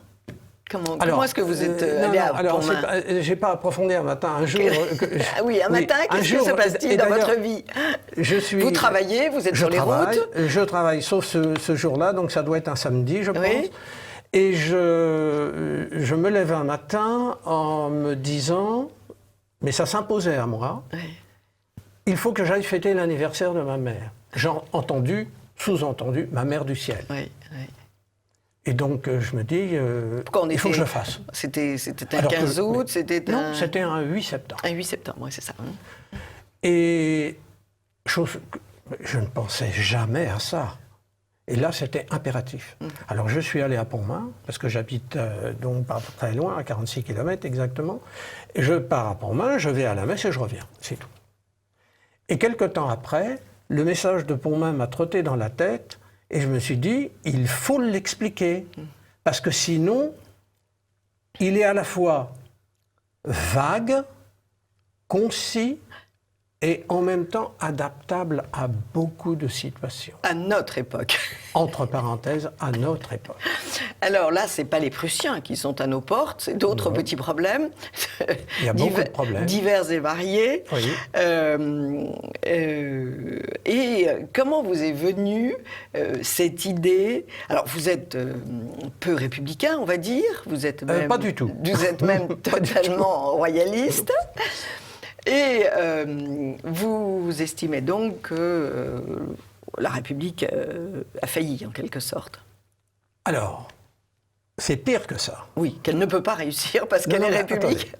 comment est-ce que vous êtes allé à Pontmain ? Je n'ai pas approfondi un matin, un jour... un matin, qu'est-ce que se passe-t-il dans votre vie ? Vous travaillez, vous êtes sur les routes ? Je travaille, sauf ce jour-là, donc ça doit être un samedi, je pense. Oui. Et je me lève un matin en me disant... Mais ça s'imposait à moi. Oui. Il faut que j'aille fêter l'anniversaire de ma mère. J'ai sous-entendu, ma mère du ciel. Oui. Et donc, je me dis, il faut que je le fasse. C'était un 15 août, Non, c'était un 8 septembre. Un 8 septembre, oui, c'est ça. Et je ne pensais jamais à ça. Et là, c'était impératif. Alors, je suis allé à Pontmain, parce que j'habite donc pas très loin, à 46 km exactement. Et je pars à Pontmain, je vais à la messe et je reviens. C'est tout. Et quelque temps après, le message de Pontmain m'a trotté dans la tête et je me suis dit, il faut l'expliquer. Parce que sinon, il est à la fois vague, concis et en même temps adaptable à beaucoup de situations. À notre époque. Entre parenthèses, à notre époque. Alors là, ce n'est pas les Prussiens qui sont à nos portes, c'est d'autres petits problèmes. Il y a beaucoup de problèmes. Divers et variés. Oui. Et comment vous est venue cette idée? Alors, vous êtes peu républicain, on va dire. Vous êtes même, pas du tout. Vous êtes même totalement royaliste. Et vous estimez donc que la République a failli, en quelque sorte. Alors, c'est pire que ça. Oui, qu'elle ne peut pas réussir parce qu'elle est République.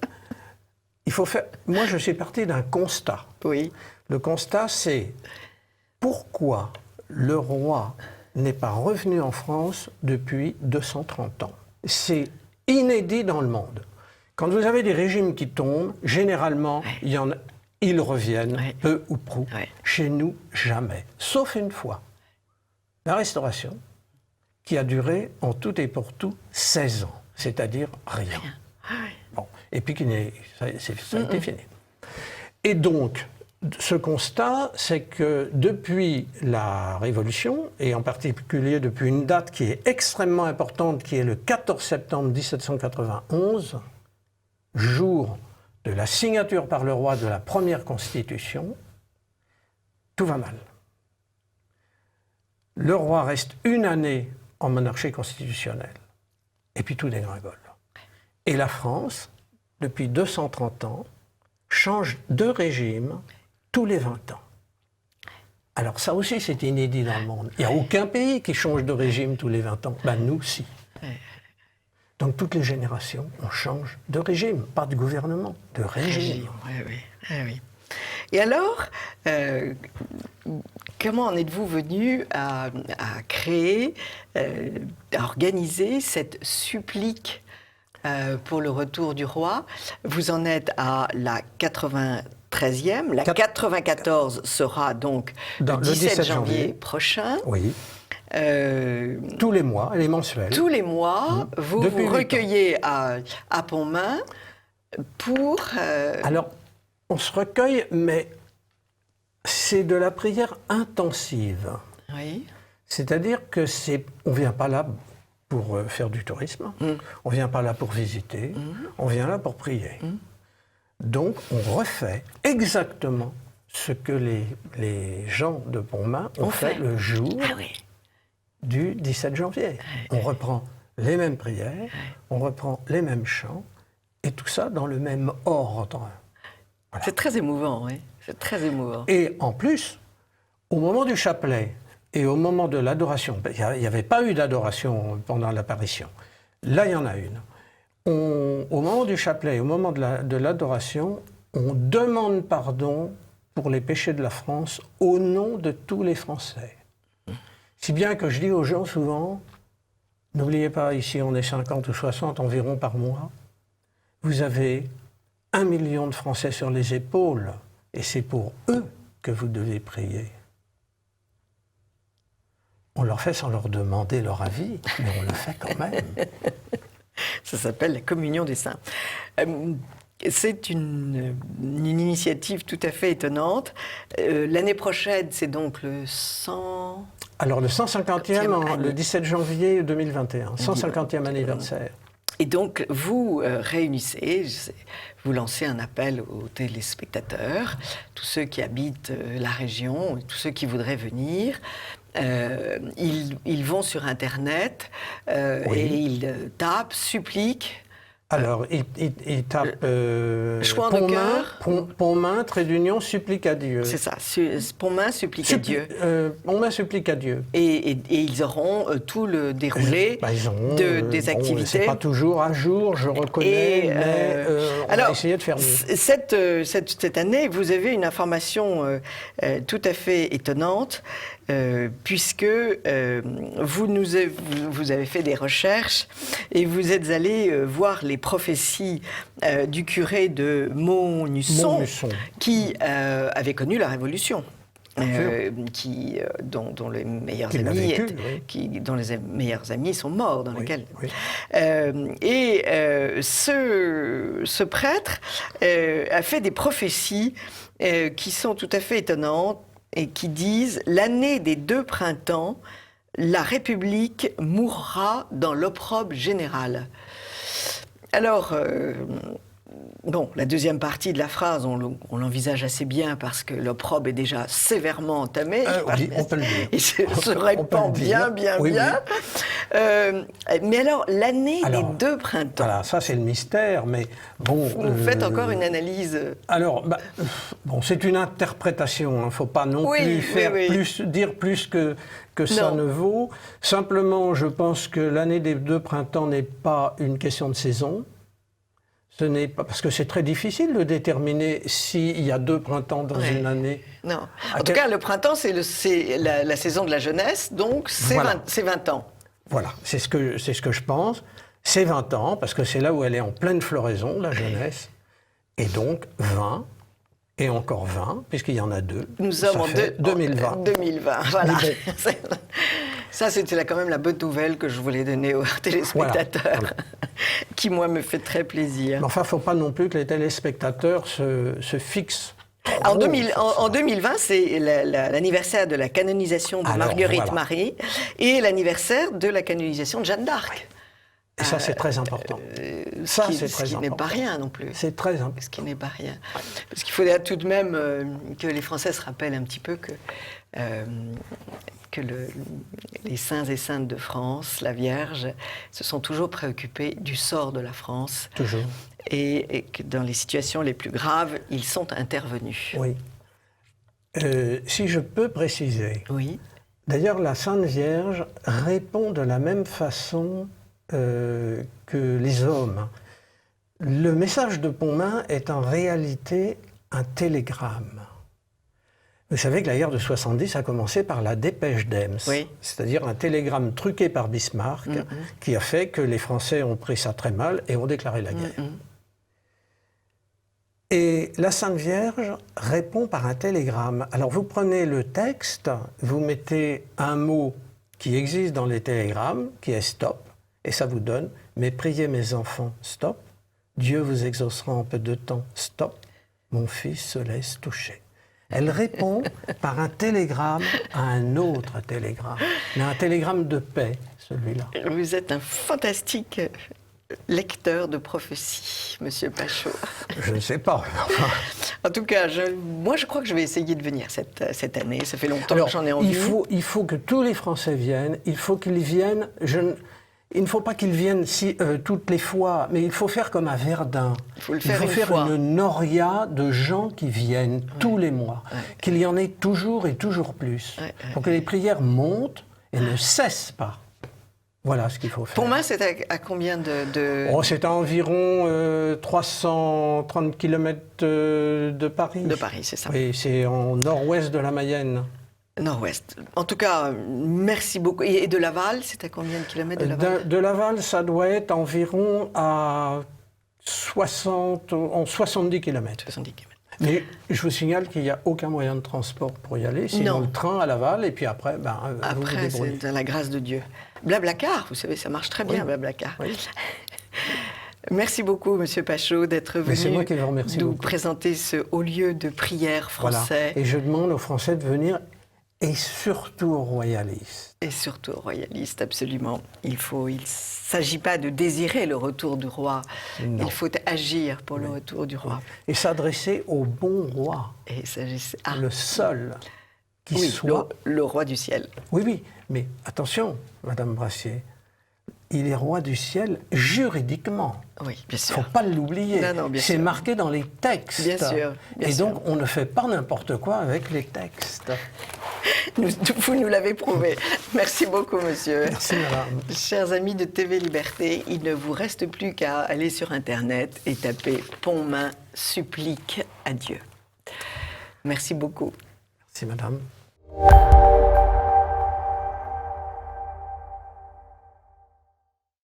Il faut faire... Moi, je suis parti d'un constat. Oui. Le constat, c'est pourquoi le roi n'est pas revenu en France depuis 230 ans. C'est inédit dans le monde. Quand vous avez des régimes qui tombent, généralement, ils reviennent, peu ou prou. Chez nous, jamais. Sauf une fois. La Restauration, qui a duré en tout et pour tout 16 ans. C'est-à-dire rien. Bon. Et puis, ça a été fini. Et donc, ce constat, c'est que depuis la Révolution, et en particulier depuis une date qui est extrêmement importante, qui est le 14 septembre 1791, jour de la signature par le roi de la première Constitution, tout va mal. Le roi reste une année en monarchie constitutionnelle, et puis tout dégringole. Et la France, depuis 230 ans, change de régime tous les 20 ans. Alors ça aussi, c'est inédit dans le monde. Il n'y a aucun pays qui change de régime tous les 20 ans. Ben nous, aussi. Donc toutes les générations, on change de régime, pas de gouvernement, de régime. Oui. Et alors, comment en êtes-vous venu à créer, à organiser cette supplique pour le retour du roi? Vous en êtes à la 93e, la 94 sera donc le 17 janvier prochain. Oui. Tous les mois, les mensuels. Tous les mois, vous recueillez à Pontmain pour... Alors, on se recueille, mais c'est de la prière intensive. Oui. C'est-à-dire que on ne vient pas là pour faire du tourisme, on ne vient pas là pour visiter, on vient là pour prier. Donc, on refait exactement ce que les gens de Pontmain ont fait le jour... du 17 janvier. On reprend les mêmes prières, on reprend les mêmes chants, et tout ça dans le même ordre. Voilà. C'est très émouvant, oui. C'est très émouvant. Et en plus, au moment du chapelet et au moment de l'adoration, il n'y avait pas eu d'adoration pendant l'apparition. Là, il y en a une. Au moment du chapelet et au moment de l'adoration, on demande pardon pour les péchés de la France au nom de tous les Français. Si bien que je dis aux gens souvent, n'oubliez pas, ici on est 50 ou 60 environ par mois, vous avez 1 million de Français sur les épaules, et c'est pour eux que vous devez prier. On leur fait sans leur demander leur avis, mais on le fait quand même. Ça s'appelle la communion des saints. C'est une initiative tout à fait étonnante. L'année prochaine, c'est donc le 100... Alors le 150e, le 17 janvier 2021, 150e anniversaire. Et donc, vous réunissez, vous lancez un appel aux téléspectateurs, tous ceux qui habitent la région, tous ceux qui voudraient venir. Ils vont sur Internet et ils tapent « supplique Alors, il tape Chouan de cœur. Pontmain, trait d'union, supplique à Dieu. C'est ça, Pontmain, supplique à Dieu. Pontmain, supplique à Diur. Et ils auront tout le déroulé des activités. C'est pas toujours à jour, je reconnais, mais on va essayer de faire mieux. Cette année, vous avez une information tout à fait étonnante, puisque vous avez fait des recherches et vous êtes allé voir les prophéties du curé de Montnusson, qui avait connu la Révolution. Dont les meilleurs amis dont les meilleurs amis sont morts, dans lesquels. Ce prêtre a fait des prophéties qui sont tout à fait étonnantes et qui disent: l'année des 2 printemps, la République mourra dans l'opprobre général. Alors, la deuxième partie de la phrase, on l'envisage assez bien parce que l'opprobre est déjà sévèrement entamé. Oui, on peut le dire. Il se répand bien. Mais alors, l'année des 2 printemps. Voilà, ça c'est le mystère, mais bon... Vous faites encore une analyse. Alors, c'est une interprétation, il ne faut pas non plus dire plus que ça ne vaut. Simplement, je pense que l'année des 2 printemps n'est pas une question de saison. Ce n'est pas parce que c'est très difficile de déterminer s'il y a 2 printemps dans une année. Non. En tout cas, le printemps, c'est la saison de la jeunesse, donc c'est 20 ans. Voilà, c'est ce que je pense. C'est 20 ans, parce que c'est là où elle est en pleine floraison, la jeunesse. Et donc 20, et encore 20, puisqu'il y en a 2. Nous sommes en 2020. 2020, voilà. Ça, c'était quand même la bonne nouvelle que je voulais donner aux téléspectateurs, qui, moi, me fait très plaisir. Mais enfin, il ne faut pas non plus que les téléspectateurs se fixent. En 2020, c'est l'anniversaire de la canonisation de Marguerite Marie et l'anniversaire de la canonisation de Jeanne d'Arc. Et ça, c'est très important. Ce qui n'est pas rien non plus. C'est très important. Ce qui n'est pas rien. Parce qu'il faudrait tout de même que les Français se rappellent un petit peu que les saints et saintes de France, la Vierge, se sont toujours préoccupés du sort de la France. Toujours. Et que dans les situations les plus graves, ils sont intervenus. Oui. Si je peux préciser. Oui. D'ailleurs, la Sainte Vierge répond de la même façon que les hommes. Le message de Pontmain est en réalité un télégramme. Vous savez que la guerre de 70 a commencé par la dépêche d'Ems, c'est-à-dire un télégramme truqué par Bismarck qui a fait que les Français ont pris ça très mal et ont déclaré la guerre. Et la Sainte Vierge répond par un télégramme. Alors vous prenez le texte, vous mettez un mot qui existe dans les télégrammes, qui est « stop », et ça vous donne « mais priez mes enfants, stop, Dieu vous exaucera en peu de temps, stop, mon fils se laisse toucher ». Elle répond par un télégramme à un autre télégramme, mais un télégramme de paix, celui-là. Vous êtes un fantastique lecteur de prophéties, Monsieur Pachot. Je ne sais pas. En tout cas, moi je crois que je vais essayer de venir cette année. Ça fait longtemps que j'en ai envie. Il faut que tous les Français viennent. Il faut qu'ils viennent. Il ne faut pas qu'ils viennent toutes les fois, mais il faut faire comme à Verdun. Il faut faire une noria de gens qui viennent tous les mois, qu'il y en ait toujours et toujours plus, pour que les prières montent et ne cessent pas. Voilà ce qu'il faut faire. Pontmain, c'est à combien de... C'est à environ 330 km de Paris. De Paris, c'est ça. Et c'est en nord-ouest de la Mayenne. Nord-ouest. En tout cas, merci beaucoup. Et de Laval, c'est à combien de kilomètres de Laval ? De Laval, ça doit être environ à 70 km. 70 km. Mais je vous signale qu'il n'y a aucun moyen de transport pour y aller, sinon le train à Laval, et puis après, vous vous débrouillez. C'est à la grâce de Dieu. Blablacar, vous savez, ça marche très bien, Blablacar. Oui. Merci beaucoup, Monsieur Pachot, d'être venu nous présenter ce haut lieu de prière français. Voilà. Et je demande aux Français de venir, et surtout aux royalistes. Et surtout aux royalistes, absolument. Il ne s'agit pas de désirer le retour du roi. Non. Il faut agir pour le retour du roi. Et s'adresser au bon roi. Et le seul qui soit... le roi du ciel. Oui, mais attention, Madame Brassier, il est roi du ciel juridiquement. Oui, bien sûr. Il ne faut pas l'oublier. C'est marqué dans les textes. Bien sûr. Et donc, on ne fait pas n'importe quoi avec les textes. Vous nous l'avez prouvé. Merci beaucoup, monsieur. Merci, madame. Chers amis de TV Liberté, il ne vous reste plus qu'à aller sur Internet et taper « Pontmain supplique à Dieu ». Merci beaucoup. Merci, madame.